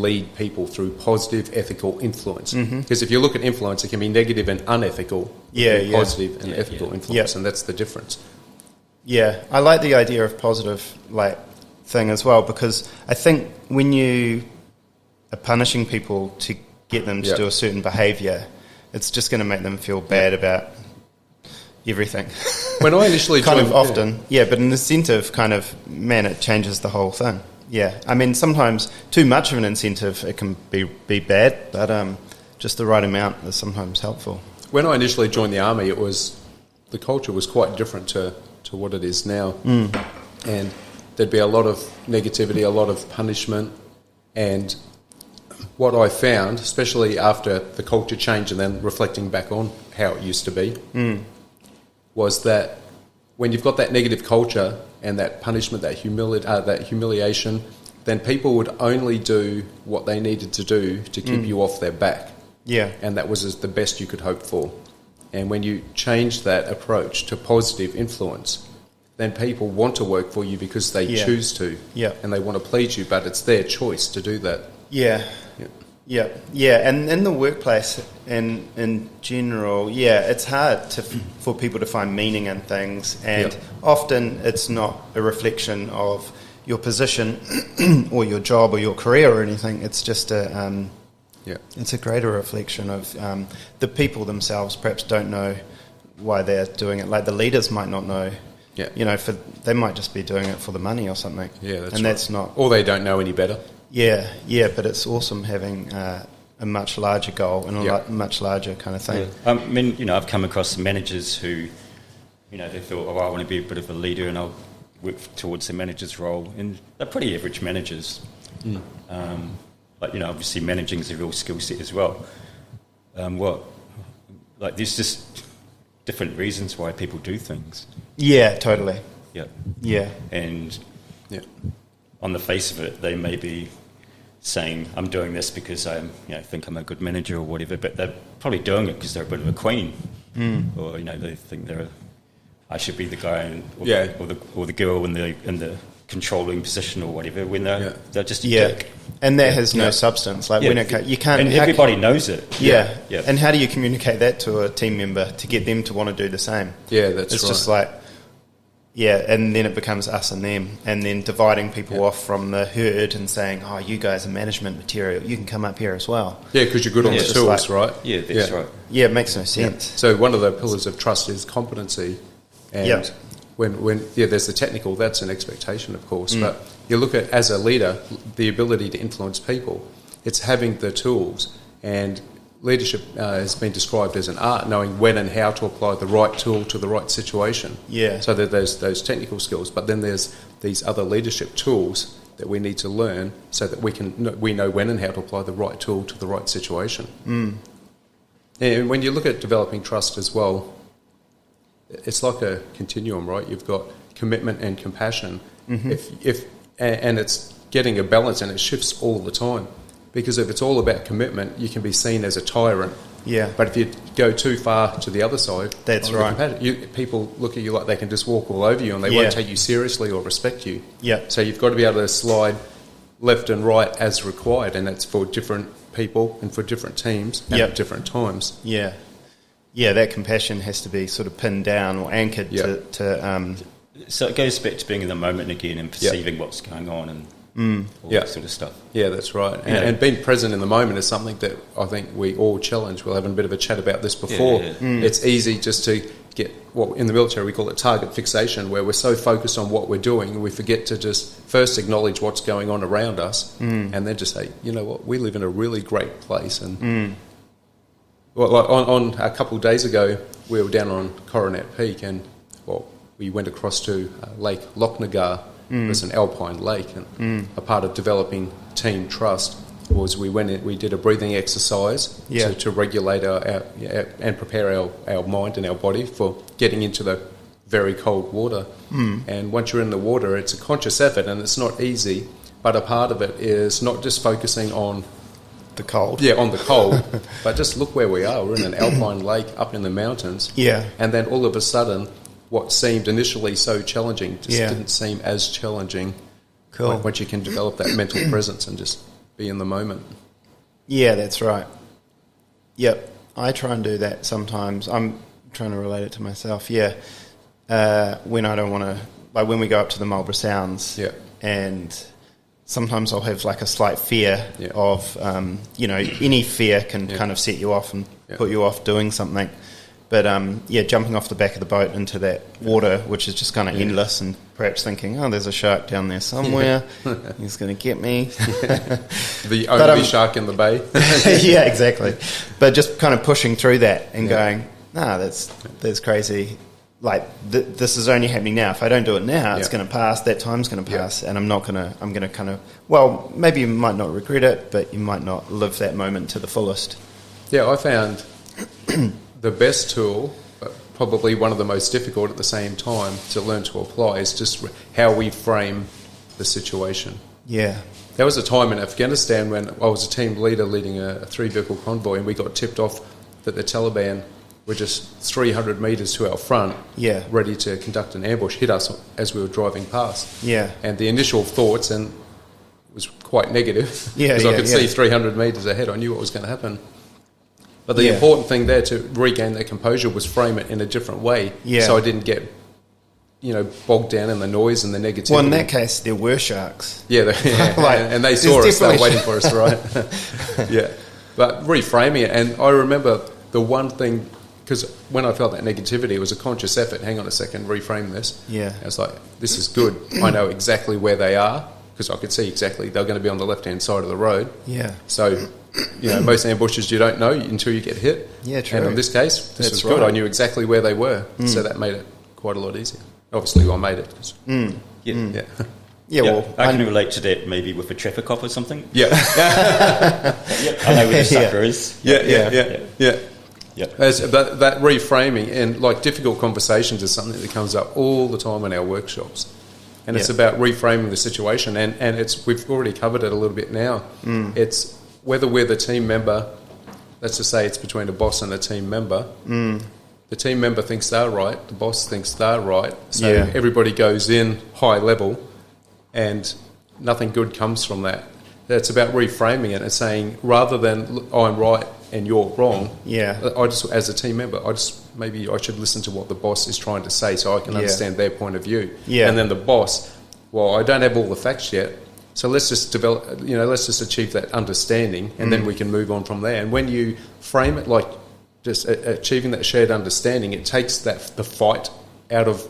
lead people through positive, ethical influence. Because if you look at influence, it can be negative and unethical. Positive and ethical influence, and that's the difference. Yeah, I like the idea of positive, like thing as well, because I think when you are punishing people to get them to do a certain behaviour, it's just going to make them feel bad about everything. When I initially kind joined, of often, but an incentive kind of, man, it changes the whole thing. Yeah, I mean, sometimes too much of an incentive, it can be bad, but just the right amount is sometimes helpful. When I initially joined the army, the culture was quite different to what it is now. And there'd be a lot of negativity, a lot of punishment, and what I found, especially after the culture changed and then reflecting back on how it used to be, was that when you've got that negative culture and that punishment, that humiliation, then people would only do what they needed to do to keep you off their back. Yeah. And that was the best you could hope for. And when you change that approach to positive influence, then people want to work for you because they choose to. Yeah. And they want to please you, but it's their choice to do that. Yeah. And in the workplace and in general, it's hard for people to find meaning in things, and often it's not a reflection of your position or your job or your career or anything. It's just it's a greater reflection of the people themselves perhaps don't know why they're doing it. Like the leaders might not know. Yeah. You know, they might just be doing it for the money or something. Yeah, that's and that's not. Or they don't know any better. Yeah, but it's awesome having a much larger goal and a much larger kind of thing. Yeah. I mean, I've come across some managers who, they feel, I want to be a bit of a leader and I'll work towards the manager's role. And they're pretty average managers. Obviously managing is a real skill set as well. There's just different reasons why people do things. Yeah, totally. Yeah. Yeah. And on the face of it, they may be saying, I'm doing this because I think I'm a good manager or whatever, but they're probably doing it because they're a bit of a queen. Or, they think I should be the guy or the girl in the controlling position or whatever, when they're just a dick. And that has no substance. Like when you can't, and everybody knows it. Yeah. And how do you communicate that to a team member to get them to want to do the same? Yeah, that's it's right. just like, and then it becomes us and them, and then dividing people off from the herd and saying, "Oh, you guys are management material. You can come up here as well." Yeah, because you're good on the tools, right? Yeah, that's right. Yeah, it makes no sense. So one of the pillars of trust is competency, and when there's the technical, that's an expectation, of course. But you look at, as a leader, the ability to influence people. It's having the tools, and leadership has been described as an art, knowing when and how to apply the right tool to the right situation. Yeah. So that there's those technical skills, but then there's these other leadership tools that we need to learn so that we know when and how to apply the right tool to the right situation. And when you look at developing trust as well, it's like a continuum, right? You've got commitment and compassion. And it's getting a balance, and it shifts all the time. Because if it's all about commitment, you can be seen as a tyrant. Yeah. But if you go too far to the other side, that's right. People look at you like they can just walk all over you, and they won't take you seriously or respect you. Yeah. So you've got to be able to slide left and right as required, and that's for different people and for different teams at different times. Yeah. Yeah, that compassion has to be sort of pinned down or anchored to So it goes back to being in the moment again and perceiving what's going on and all that sort of stuff. Yeah, that's right. And being present in the moment is something that I think we all challenge. We'll have a bit of a chat about this before. It's easy just to get, in the military we call it target fixation, where we're so focused on what we're doing, we forget to just first acknowledge what's going on around us and then just say, you know what, we live in a really great place. And on a couple of days ago, we were down on Coronet Peak, and we went across to Lake Lochnagar. It was an alpine lake, and a part of developing team trust was we did a breathing exercise to regulate our and prepare our mind and our body for getting into the very cold water. And once you're in the water, it's a conscious effort, and it's not easy, but a part of it is not just focusing on the cold. Yeah, on the cold. But just look where we are. We're in an alpine lake up in the mountains. Yeah. And then all of a sudden, what seemed initially so challenging just didn't seem as challenging. Cool. Once you can develop that mental presence and just be in the moment. Yeah, that's right. Yep. I try and do that sometimes. I'm trying to relate it to myself. Yeah. When I don't want to, like when we go up to the Marlborough Sounds and sometimes I'll have like a slight fear Yeah. of, any fear can kind of set you off and put you off doing something. But jumping off the back of the boat into that water, which is just kind of endless, and perhaps thinking, oh, there's a shark down there somewhere, he's going to get me. The only shark in the bay. Yeah, exactly. But just kind of pushing through that and going, nah, that's crazy. Like, this is only happening now. If I don't do it now, it's going to pass. That time's going to pass, and I'm going to kind of, well, maybe you might not regret it, but you might not live that moment to the fullest. Yeah, I found the best tool, but probably one of the most difficult at the same time to learn to apply, is just how we frame the situation. Yeah. There was a time in Afghanistan when I was a team leader leading a 3-vehicle convoy, and we got tipped off that the Taliban were just 300 metres to our front, ready to conduct an ambush, hit us as we were driving past. Yeah. And the initial thoughts, and it was quite negative, because I could see 300 metres ahead. I knew what was going to happen. But the important thing there to regain that composure was frame it in a different way, so I didn't get, bogged down in the noise and the negativity. Well, in that case, there were sharks. Yeah, and they saw us. They were waiting for us, right? Yeah. But reframing it, and I remember the one thing, because when I felt that negativity, it was a conscious effort. Hang on a second, reframe this. Yeah. I was like, this is good. I know exactly where they are, because I could see exactly they're going to be on the left-hand side of the road. Yeah. So, most ambushes you don't know until you get hit. Yeah, true. And in this case, this was good. right. I knew exactly where they were, so that made it quite a lot easier. Obviously, I made it. Yeah, well, I can relate to that maybe with a traffic cop or something. Yeah. I know where the sucker is. Yeah. Yeah. That reframing and like difficult conversations is something that comes up all the time in our workshops, and it's about reframing the situation. And it's, we've already covered it a little bit now. It's whether we're the team member. Let's just say it's between a boss and a team member. The team member thinks they're right. The boss thinks they're right. So everybody goes in high level, and nothing good comes from that. It's about reframing it and saying, rather than I'm right and you're wrong, I just, as a team member, maybe I should listen to what the boss is trying to say so I can understand their point of view. And then the boss, well, I don't have all the facts yet, so let's just develop, let's just achieve that understanding, and then we can move on from there. And when you frame it like just achieving that shared understanding, it takes the fight out of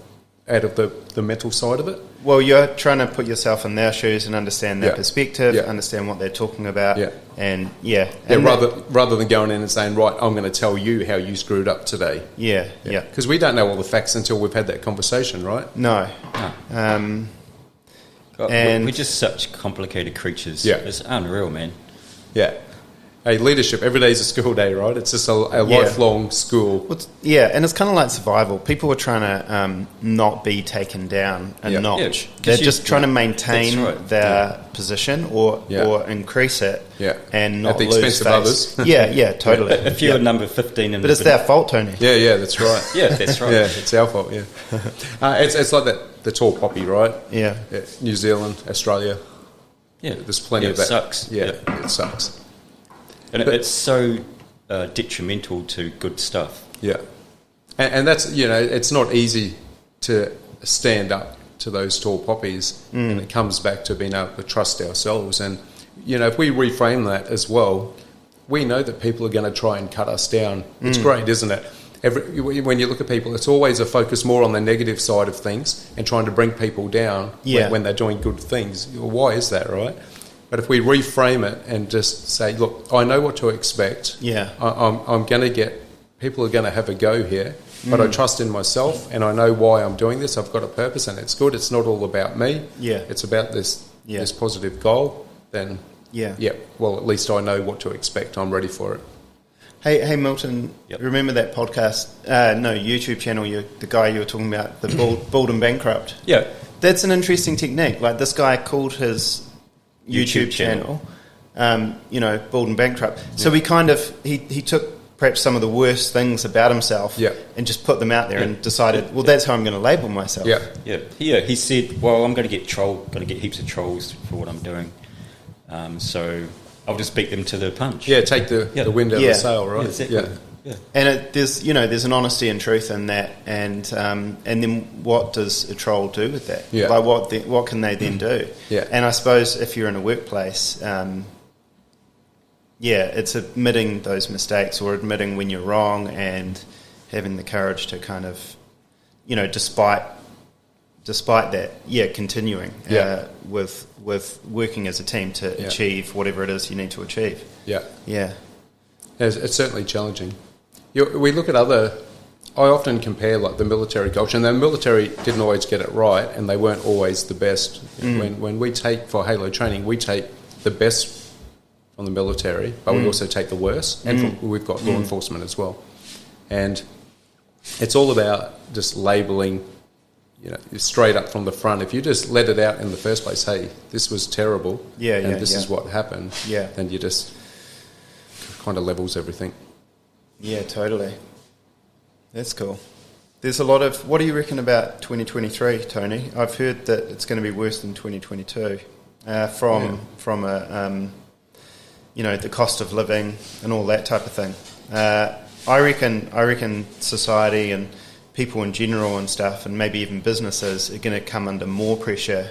the mental side of it. Well, you're trying to put yourself in their shoes and understand their perspective, understand what they're talking about, and rather than going in and saying, right, I'm going to tell you how you screwed up today. Because we don't know all the facts until we've had that conversation, right? No. God, and we're just such complicated creatures. Yeah. It's unreal, man. Yeah. Hey, leadership, every day is a school day, right? It's just a lifelong school. Well, and it's kind of like survival. People are trying to not be taken down a notch. They're just trying to maintain their position or increase it and not at the lose expense of others. Totally. But if you're number 15... But it's their fault, Tony. Yeah, that's right. That's right. Yeah, it's our fault, it's like the tall poppy, right? Yeah. New Zealand, Australia. Yeah. There's plenty of that. It sucks. It sucks. And it's so detrimental to good stuff. Yeah. And that's, it's not easy to stand up to those tall poppies, and it comes back to being able to trust ourselves. And, if we reframe that as well, we know that people are going to try and cut us down. It's great, isn't it? When you look at people, it's always a focus more on the negative side of things and trying to bring people down when they're doing good things. Why is that, right? But if we reframe it and just say, look, I know what to expect. I'm going to get, people are going to have a go here, but I trust in myself and I know why I'm doing this. I've got a purpose and it's good. It's not all about me. It's about this positive goal. Then, well, at least I know what to expect. I'm ready for it. Hey Milton, remember that podcast, YouTube channel, the guy you were talking about, the Bald and Bankrupt? Yeah. That's an interesting technique. Like, this guy called his YouTube channel, Bald and Bankrupt. So he he took perhaps some of the worst things about himself and just put them out there and decided, well, that's how I'm going to label myself. He said, well, I'm going to get heaps of trolls for what I'm doing. So I'll just beat them to the punch. Yeah, take the wind out of the sail, right? Yeah, exactly. Yeah. And there's an honesty and truth in that, and then what does a troll do with that? Yeah. Like what can they then do? Yeah. And I suppose if you're in a workplace, it's admitting those mistakes or admitting when you're wrong and having the courage to kind of, despite that, continuing with working as a team to achieve whatever it is you need to achieve. Yeah. Yeah. It's certainly challenging. We look at I often compare like the military culture, and the military didn't always get it right, and they weren't always the best. When we take, for Halo training, we take the best from the military, but we also take the worst, and we've got law enforcement as well. And it's all about just labelling, straight up from the front. If you just let it out in the first place, hey, this was terrible, and this is what happened, then you just kind of levels everything. Yeah, totally. That's cool. There's a lot of... What do you reckon about 2023, Tony? I've heard that it's going to be worse than 2022 from the cost of living and all that type of thing. I reckon society and people in general and stuff, and maybe even businesses, are going to come under more pressure.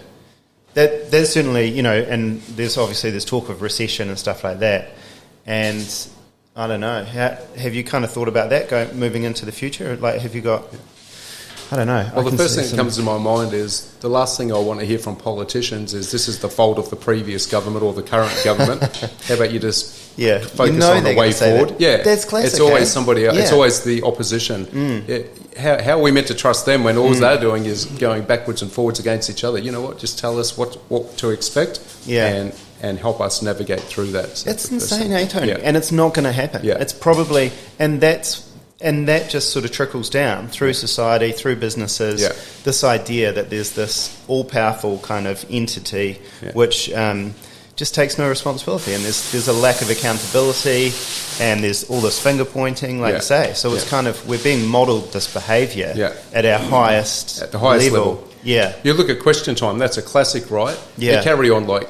There's certainly, and there's talk of recession and stuff like that. And I don't know. Have you kind of thought about that moving into the future? Like, have you got... I don't know. Well, the first thing that comes to my mind is the last thing I want to hear from politicians is this is the fault of the previous government or the current government. How about you just focus on the way forward? That. Yeah, that's classic. It's always somebody else. Yeah. It's always the opposition. Yeah. How are we meant to trust them when all they're doing is going backwards and forwards against each other? You know what? Just tell us what to expect and help us navigate through that. So that's insane, Tony? Yeah. And it's not going to happen. Yeah. It's probably... And that just sort of trickles down through society, through businesses, this idea that there's this all-powerful kind of entity which just takes no responsibility, and there's a lack of accountability, and there's all this finger-pointing, like you say. So it's kind of, we're being modelled this behaviour at our highest at the highest level. Yeah. You look at Question Time, that's a classic, right? Yeah. They carry on like...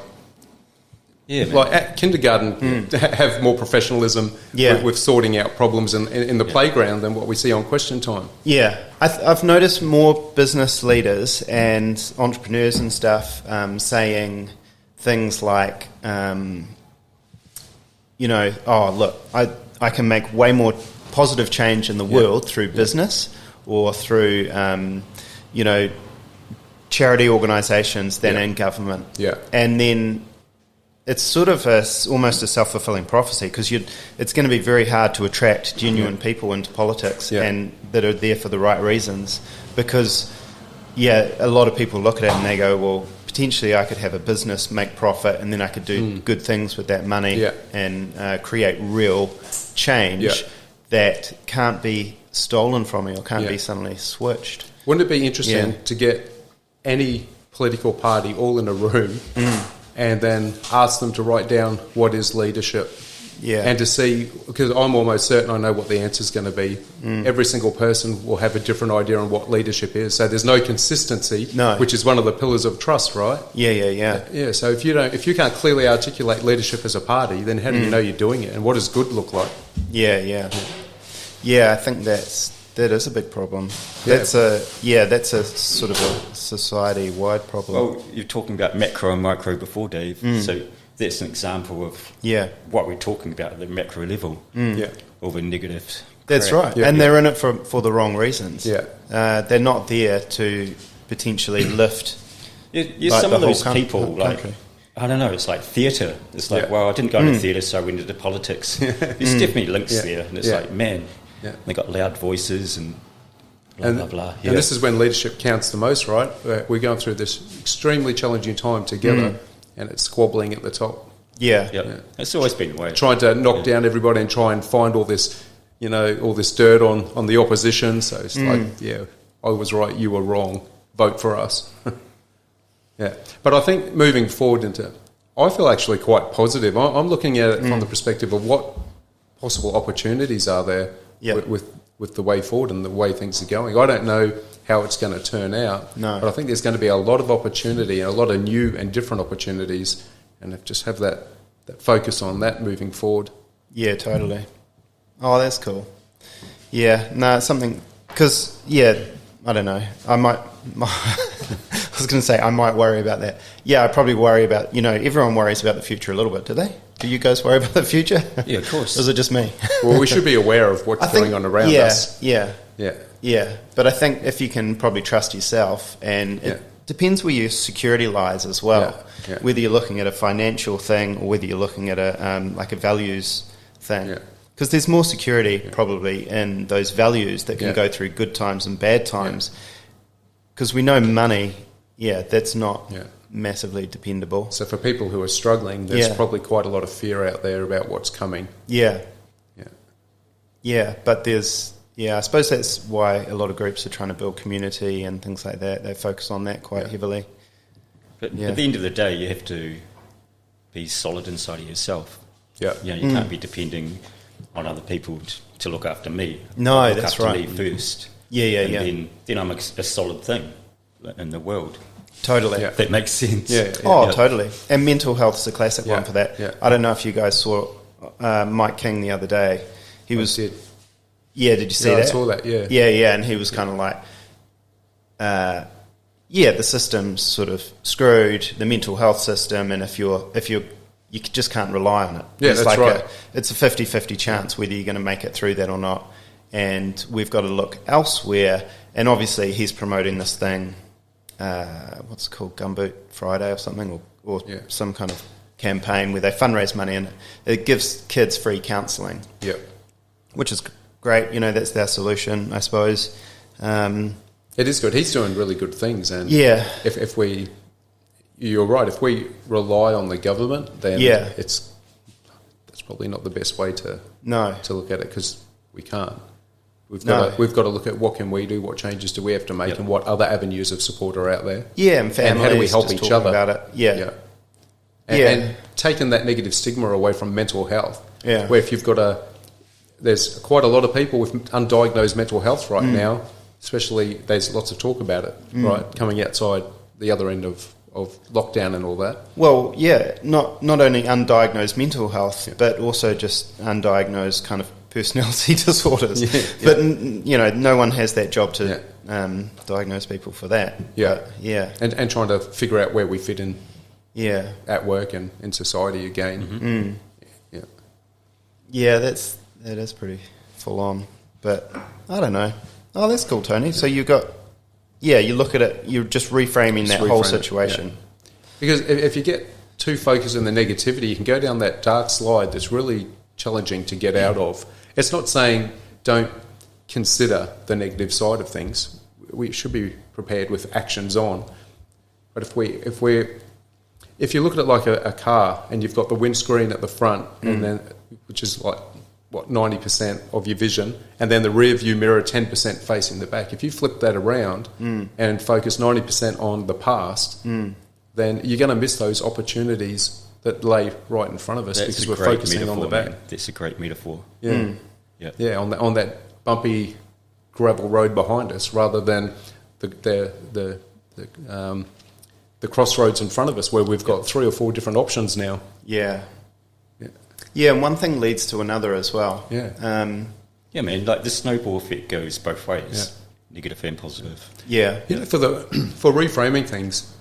Yeah, like at kindergarten, have more professionalism with sorting out problems in the playground than what we see on Question Time. Yeah, I've noticed more business leaders and entrepreneurs and stuff saying things like, oh, look, I can make way more positive change in the world through business or through, charity organisations than in government. Yeah. And then... it's sort of almost a self-fulfilling prophecy, because it's going to be very hard to attract genuine people into politics and that are there for the right reasons, because, a lot of people look at it and they go, well, potentially I could have a business, make profit, and then I could do good things with that money and create real change that can't be stolen from me or can't be suddenly switched. Wouldn't it be interesting to get any political party all in a room and then ask them to write down what is leadership? And to see, because I'm almost certain I know what the answer is going to be. Every single person will have a different idea on what leadership is. So there's no consistency, which is one of the pillars of trust, right? Yeah. So if you can't clearly articulate leadership as a party, then how do you know you're doing it? And what does good look like? Yeah, I think that is a big problem. That's a sort of a society-wide problem. Well, you're talking about macro and micro before, Dave. So that's an example of what we're talking about at the macro level. All the negative. That's right. And they're in it for the wrong reasons. They're not there to potentially lift. Some of those people, I don't know, it's like theatre. It's like, well, I didn't go into theatre, so I went into politics. There's definitely links there. And it's like, man... they got loud voices and blah, blah. And this is when leadership counts the most, right? We're going through this extremely challenging time together, and it's squabbling at the top. It's always been the way. Trying to knock down everybody and try and find all this, all this dirt on the opposition. So it's like, I was right, you were wrong. Vote for us. But I think moving forward I feel actually quite positive. I'm looking at it from the perspective of what possible opportunities are there with the way forward and the way things are going. I don't know how it's going to turn out, but I think there's going to be a lot of opportunity and a lot of new and different opportunities, and just have that focus on that moving forward. Yeah, totally. Oh, that's cool. Yeah, no, it's something, because, I don't know. I might, I was going to say I might worry about that. Yeah, I probably worry about, everyone worries about the future a little bit, do they? Do you guys worry about the future? Yeah, of course. Or is it just me? Well, we should be aware of what's going on around us. Yeah. Yeah. But I think if you can probably trust yourself, and it depends where your security lies as well. Yeah. Whether you're looking at a financial thing or whether you're looking at a values thing. Yeah. Because there's more security probably in those values that can go through good times and bad times. Because we know money, that's not massively dependable. So for people who are struggling, there's probably quite a lot of fear out there about what's coming. Yeah, but there's... Yeah, I suppose that's why a lot of groups are trying to build community and things like that. They focus on that quite heavily. But at the end of the day, you have to be solid inside of yourself. Yeah. You can't be depending on other people to look after me. No, look that's after right. me first. Yeah. Then I'm a solid thing in the world. Totally. If that makes sense. Totally. And mental health is a classic one for that. Yeah. I don't know if you guys saw Mike King the other day. He was... Yeah, did you see that? I saw that, yeah. Yeah, and he was kind of like, the system's sort of screwed, the mental health system, and if you just can't rely on it. Yeah, it's that's right. It's a 50-50 chance whether you're going to make it through that or not. And we've got to look elsewhere. And obviously he's promoting this thing, what's it called, Gumboot Friday or something, or some kind of campaign where they fundraise money and it gives kids free counselling. Yeah. Which is great, that's their solution, I suppose. It is good. He's doing really good things, and if we, you're right. If we rely on the government, then that's probably not the best way to look at it, because we can't. We've got to look at what can we do, what changes do we have to make, and what other avenues of support are out there. Yeah, and families, and how do we help each other about it? And taking that negative stigma away from mental health. Yeah, where if you've got there's quite a lot of people with undiagnosed mental health right now, especially there's lots of talk about it, right, coming outside the other end of lockdown and all that. Well, not only undiagnosed mental health, but also just undiagnosed kind of personality disorders. But, no one has that job to diagnose people for that. And trying to figure out where we fit in at work and in society again. That is pretty full on, but I don't know. Oh, that's cool, Tony. So you got, you look at it, you're just reframing that whole situation. Because if you get too focused on the negativity, you can go down that dark slide that's really challenging to get out of. It's not saying don't consider the negative side of things. We should be prepared with actions on. But if you look at it like a car and you've got the windscreen at the front, and then which is like 90% of your vision, and then the rear view mirror 10% facing the back. If you flip that around and focus 90% on the past, then you're going to miss those opportunities that lay right in front of us because we're focusing on the back. Man. That's a great metaphor. On that bumpy gravel road behind us, rather than the crossroads in front of us where we've got 3 or 4 different options now. Yeah, and one thing leads to another as well. Man, like the snowball effect goes both ways, negative and positive. For reframing things,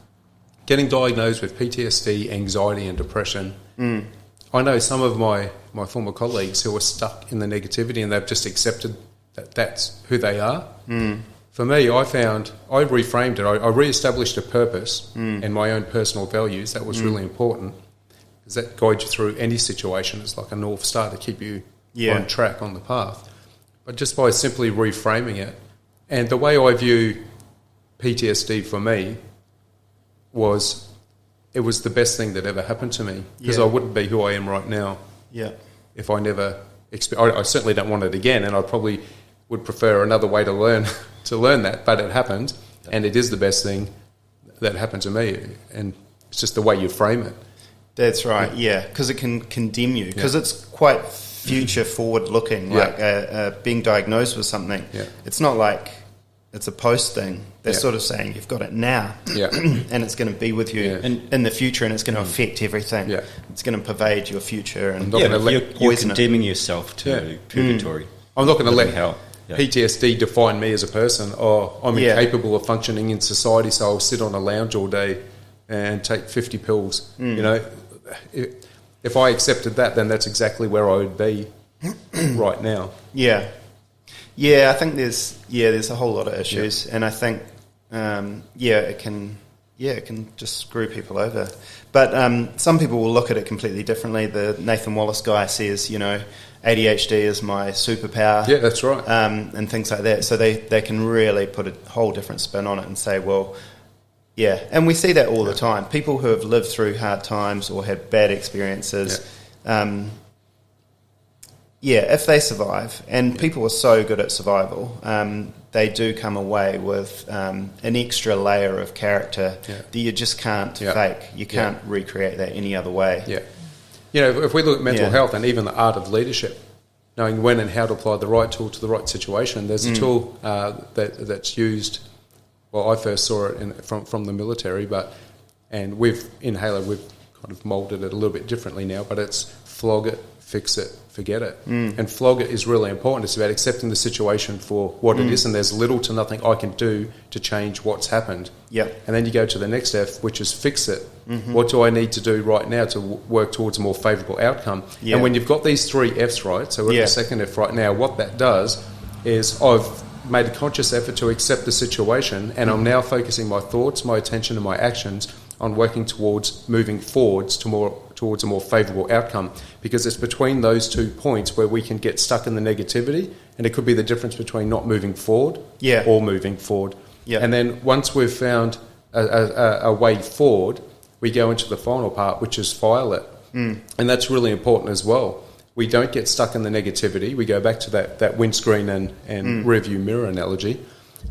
getting diagnosed with PTSD, anxiety and depression, I know some of my former colleagues who are stuck in the negativity and they've just accepted that that's who they are. For me, I reframed it. I re-established a purpose and my own personal values. That was really important. Because that guides you through any situation. It's like a North Star to keep you on track, on the path. But just by simply reframing it, and the way I view PTSD for me was, it was the best thing that ever happened to me, because I wouldn't be who I am right now if I never... I certainly don't want it again, and I probably would prefer another way to learn that, but it happened, and it is the best thing that happened to me, and it's just the way you frame it. That's right, because it can condemn you, because it's quite future forward looking, like being diagnosed with something. It's not like it's a post thing. They're sort of saying you've got it now, and it's going to be with you in the future, and it's going to affect everything. It's going to pervade your future, and you're condemning yourself to purgatory. I'm not going to let living hell. Yeah. PTSD define me as a person. Or I'm Yeah. incapable of functioning in society, so I'll sit on a lounge all day and take 50 pills. You know, if I accepted that, then that's exactly where I would be right now. Yeah. Yeah, I think there's a whole lot of issues, and I think it can just screw people over. But some people will look at it completely differently. The Nathan Wallace guy says, you know, ADHD is my superpower. Yeah, that's right. And things like that. So they can really put a whole different spin on it and say, well, yeah. And we see that all the time. People who have lived through hard times or had bad experiences, if they survive, and people are so good at survival, they do come away with an extra layer of character that you just can't fake. You can't recreate that any other way. Yeah. You know, if we look at mental health and even the art of leadership, knowing when and how to apply the right tool to the right situation, there's a tool that's used. Well, I first saw it from the military, and in Halo we've kind of moulded it a little bit differently now. But it's flog it, fix it, forget it. And flog it is really important. It's about accepting the situation for what it is, and there's little to nothing I can do to change what's happened. Yep. And then you go to the next F, which is fix it. What do I need to do right now to work towards a more favourable outcome? Yeah. And when you've got these three Fs right, so we're at the second F right now, what that does is I've made a conscious effort to accept the situation, and I'm now focusing my thoughts, my attention and my actions on working towards moving forwards towards a more favourable outcome, because it's between those 2 points where we can get stuck in the negativity, and it could be the difference between not moving forward or moving forward. And then once we've found a way forward, we go into the final part, which is file it. And that's really important as well. We don't get stuck in the negativity. We go back to that windscreen and rearview mirror analogy.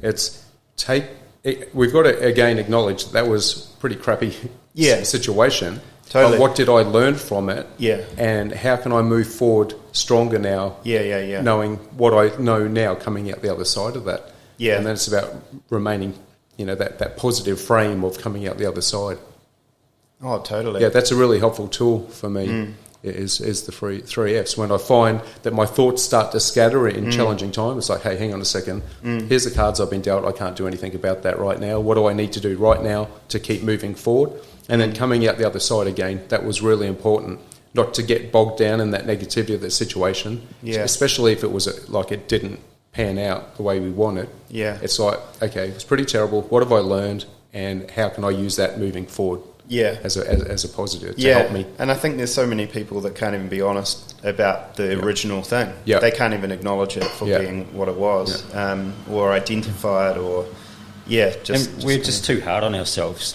We've got to again acknowledge that was pretty crappy situation. Totally. But what did I learn from it? Yeah. And how can I move forward stronger now? Knowing what I know now coming out the other side of that. Yeah. And then it's about remaining, that positive frame of coming out the other side. Oh, totally. Yeah, that's a really helpful tool for me. Is the three Fs. When I find that my thoughts start to scatter in challenging times, it's like, hey, hang on a second. Here's the cards I've been dealt. I can't do anything about that right now. What do I need to do right now to keep moving forward? And then coming out the other side again, that was really important. Not to get bogged down in that negativity of the situation, especially if it was like it didn't pan out the way we wanted. Yeah. It's like, okay, it's pretty terrible. What have I learned, and how can I use that moving forward? Yeah, as a positive to help me. And I think there's so many people that can't even be honest about the original thing. Yeah. They can't even acknowledge it for being what it was, or identify it, or and we're just too hard on ourselves.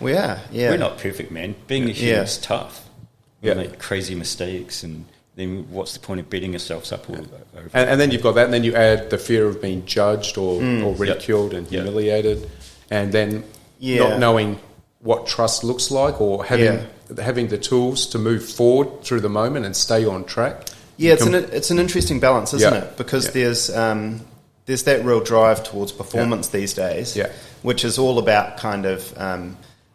We are. Yeah, we're not perfect, man. Being a human is tough. We make crazy mistakes, and then what's the point of beating yourselves up all over? And then you've got that, and then you add the fear of being judged or ridiculed and humiliated, and then not knowing what trust looks like, or having the tools to move forward through the moment and stay on track. Yeah, it's an interesting balance, isn't it? Because there's that real drive towards performance these days, which is all about kind of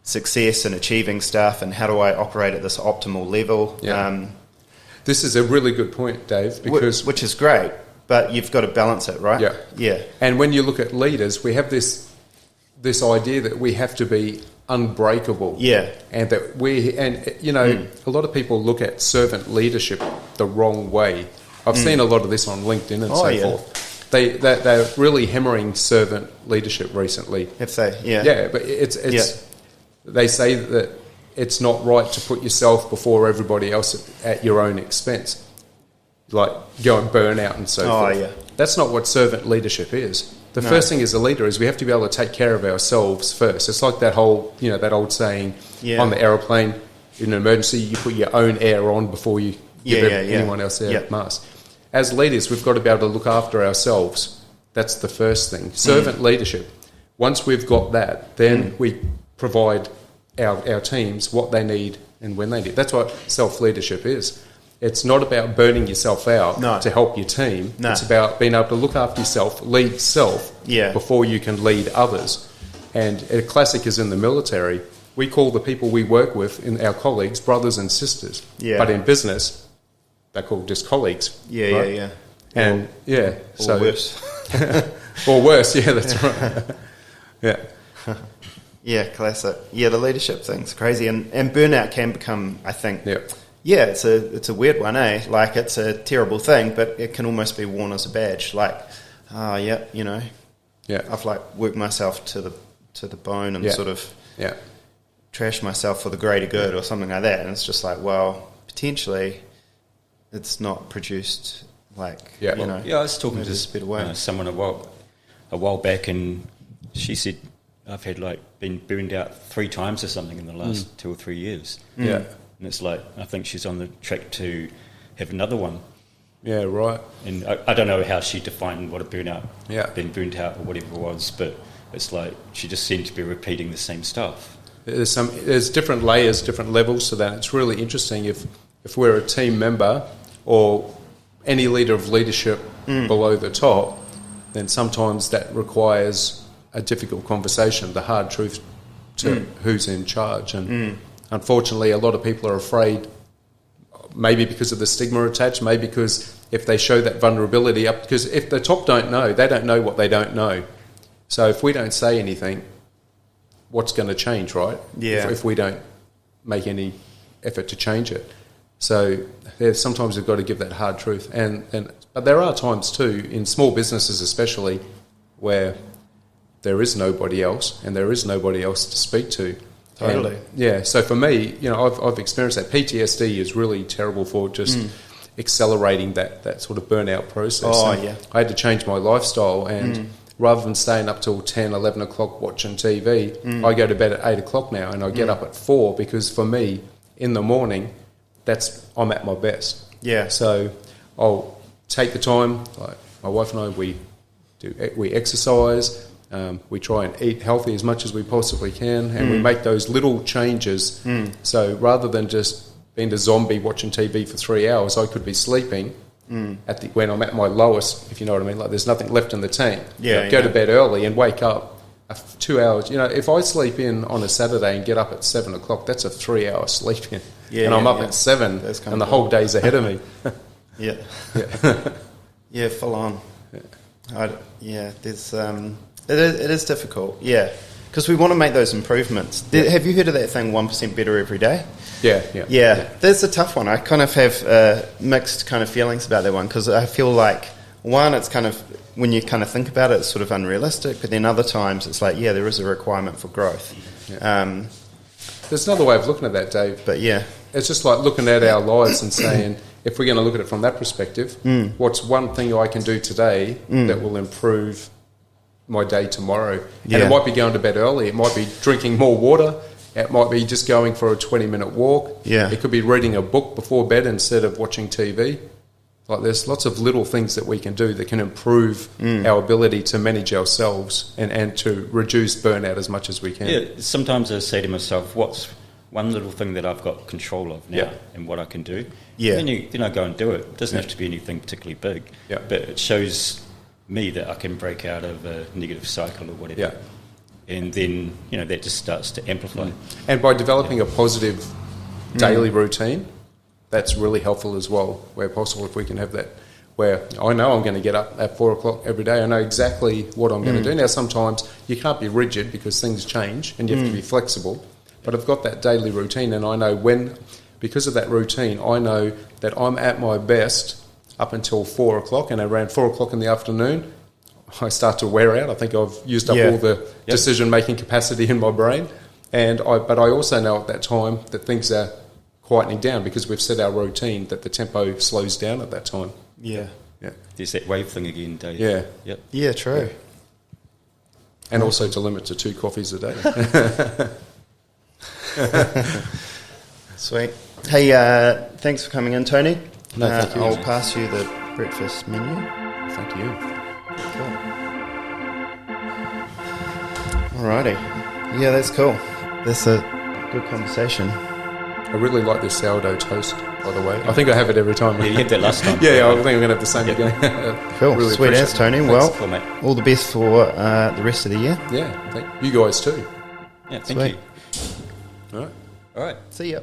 success and achieving stuff, and how do I operate at this optimal level. This is a really good point, Dave, because which is great, but you've got to balance it, right? Yeah. And when you look at leaders, we have this idea that we have to be unbreakable. Yeah. And that a lot of people look at servant leadership the wrong way. I've seen a lot of this on LinkedIn and so forth. They're really hammering servant leadership recently. But they say that it's not right to put yourself before everybody else at your own expense. Like go and burn out and so forth. Yeah. That's not what servant leadership is. The first thing as a leader is we have to be able to take care of ourselves first. It's like that whole, that old saying on the aeroplane, in an emergency, you put your own air on before you give anyone else their mask. As leaders, we've got to be able to look after ourselves. That's the first thing. Servant leadership. Once we've got that, then we provide our teams what they need and when they need. That's what self-leadership is. It's not about burning yourself out to help your team. It's about being able to look after yourself, lead self, before you can lead others. And a classic is in the military. We call the people we work with, our colleagues, brothers and sisters. Yeah. But in business, they're called just colleagues. And yeah, Or worse. or worse. Yeah, that's right. Yeah. Yeah, classic. Yeah, the leadership thing's crazy, and burnout can become, I think. Yeah. It's a weird one, eh? Like, it's a terrible thing, but it can almost be worn as a badge. Like, I've like worked myself to the bone and sort of trash myself for the greater good or something like that. And it's just like, well, potentially, it's not produced like I was talking to better way. Someone a while back, and she said, I've had been burned out 3 times or something in the last 2 or 3 years. Yeah. And it's like, I think she's on the track to have another one. Yeah, right. And I don't know how she defined what a burnout, being burnt out or whatever it was, but it's like she just seemed to be repeating the same stuff. There's different layers, different levels to that. It's really interesting if we're a team member or any leader of leadership below the top, then sometimes that requires a difficult conversation, the hard truth to who's in charge. And unfortunately, a lot of people are afraid, maybe because of the stigma attached, maybe because if they show that vulnerability up, because if the top don't know, they don't know what they don't know. So if we don't say anything, what's going to change, right? Yeah. If we don't make any effort to change it. So sometimes we've got to give that hard truth. But there are times too, in small businesses especially, where there is nobody else and there is nobody else to speak to. Totally. So for me, I've experienced that. PTSD is really terrible for just accelerating that sort of burnout process. I had to change my lifestyle, and rather than staying up till 10, 11 o'clock watching TV, I go to bed at 8 o'clock now, and I get up at 4, because for me, in the morning, I'm at my best. Yeah. So I'll take the time, like my wife and I, we exercise, we try and eat healthy as much as we possibly can, and we make those little changes. So rather than just being a zombie watching TV for 3 hours, I could be sleeping when I'm at my lowest, if you know what I mean. Like, there's nothing left in the tank. Go to bed early and wake up 2 hours. If I sleep in on a Saturday and get up at 7 o'clock, that's a 3 hour sleep in. And I'm up at 7, and the whole day's ahead of me. Yeah, full on. There's it is difficult. Because we want to make those improvements. Have you heard of that thing, 1% better every day? Yeah. That's a tough one. I kind of have mixed kind of feelings about that one, because I feel like, one, it's kind of, when you kind of think about it, it's sort of unrealistic, but then other times it's like, there is a requirement for growth. There's another way of looking at that, Dave. But it's just like looking at our lives and saying, if we're going to look at it from that perspective, what's one thing I can do today that will improve my day tomorrow? And it might be going to bed early, it might be drinking more water, it might be just going for a 20-minute walk, it could be reading a book before bed instead of watching TV. Like, there's lots of little things that we can do that can improve our ability to manage ourselves and to reduce burnout as much as we can. Sometimes I say to myself, what's one little thing that I've got control of now and what I can do? Then I go and do it. It doesn't have to be anything particularly big, but it shows me that I can break out of a negative cycle or whatever. And then, that just starts to amplify. And by developing a positive daily routine, that's really helpful as well, where possible, if we can have that, where I know I'm going to get up at 4 o'clock every day. I know exactly what I'm going to do. Now, sometimes you can't be rigid because things change and you have to be flexible, but I've got that daily routine, and I know because of that routine, I know that I'm at my best up until 4 o'clock, and around 4 o'clock in the afternoon, I start to wear out. I think I've used up all the decision-making capacity in my brain, but I also know at that time that things are quietening down because we've set our routine that the tempo slows down at that time. There's that wave thing again, Dave. Yeah, true. And also to limit to 2 coffees a day. Sweet. Hey, thanks for coming in, Tony. No, thank you. I'll pass you the breakfast menu. Thank you. Cool. Alrighty. Yeah, that's cool. That's a good conversation. I really like this sourdough toast, by the way. I think I have it every time. You had that last time. I think I'm going to have the same again. Cool. Really Sweet as, Tony. Thanks. Well, all the best for the rest of the year. Yeah, you guys too. Yeah, thank you. All right. See ya.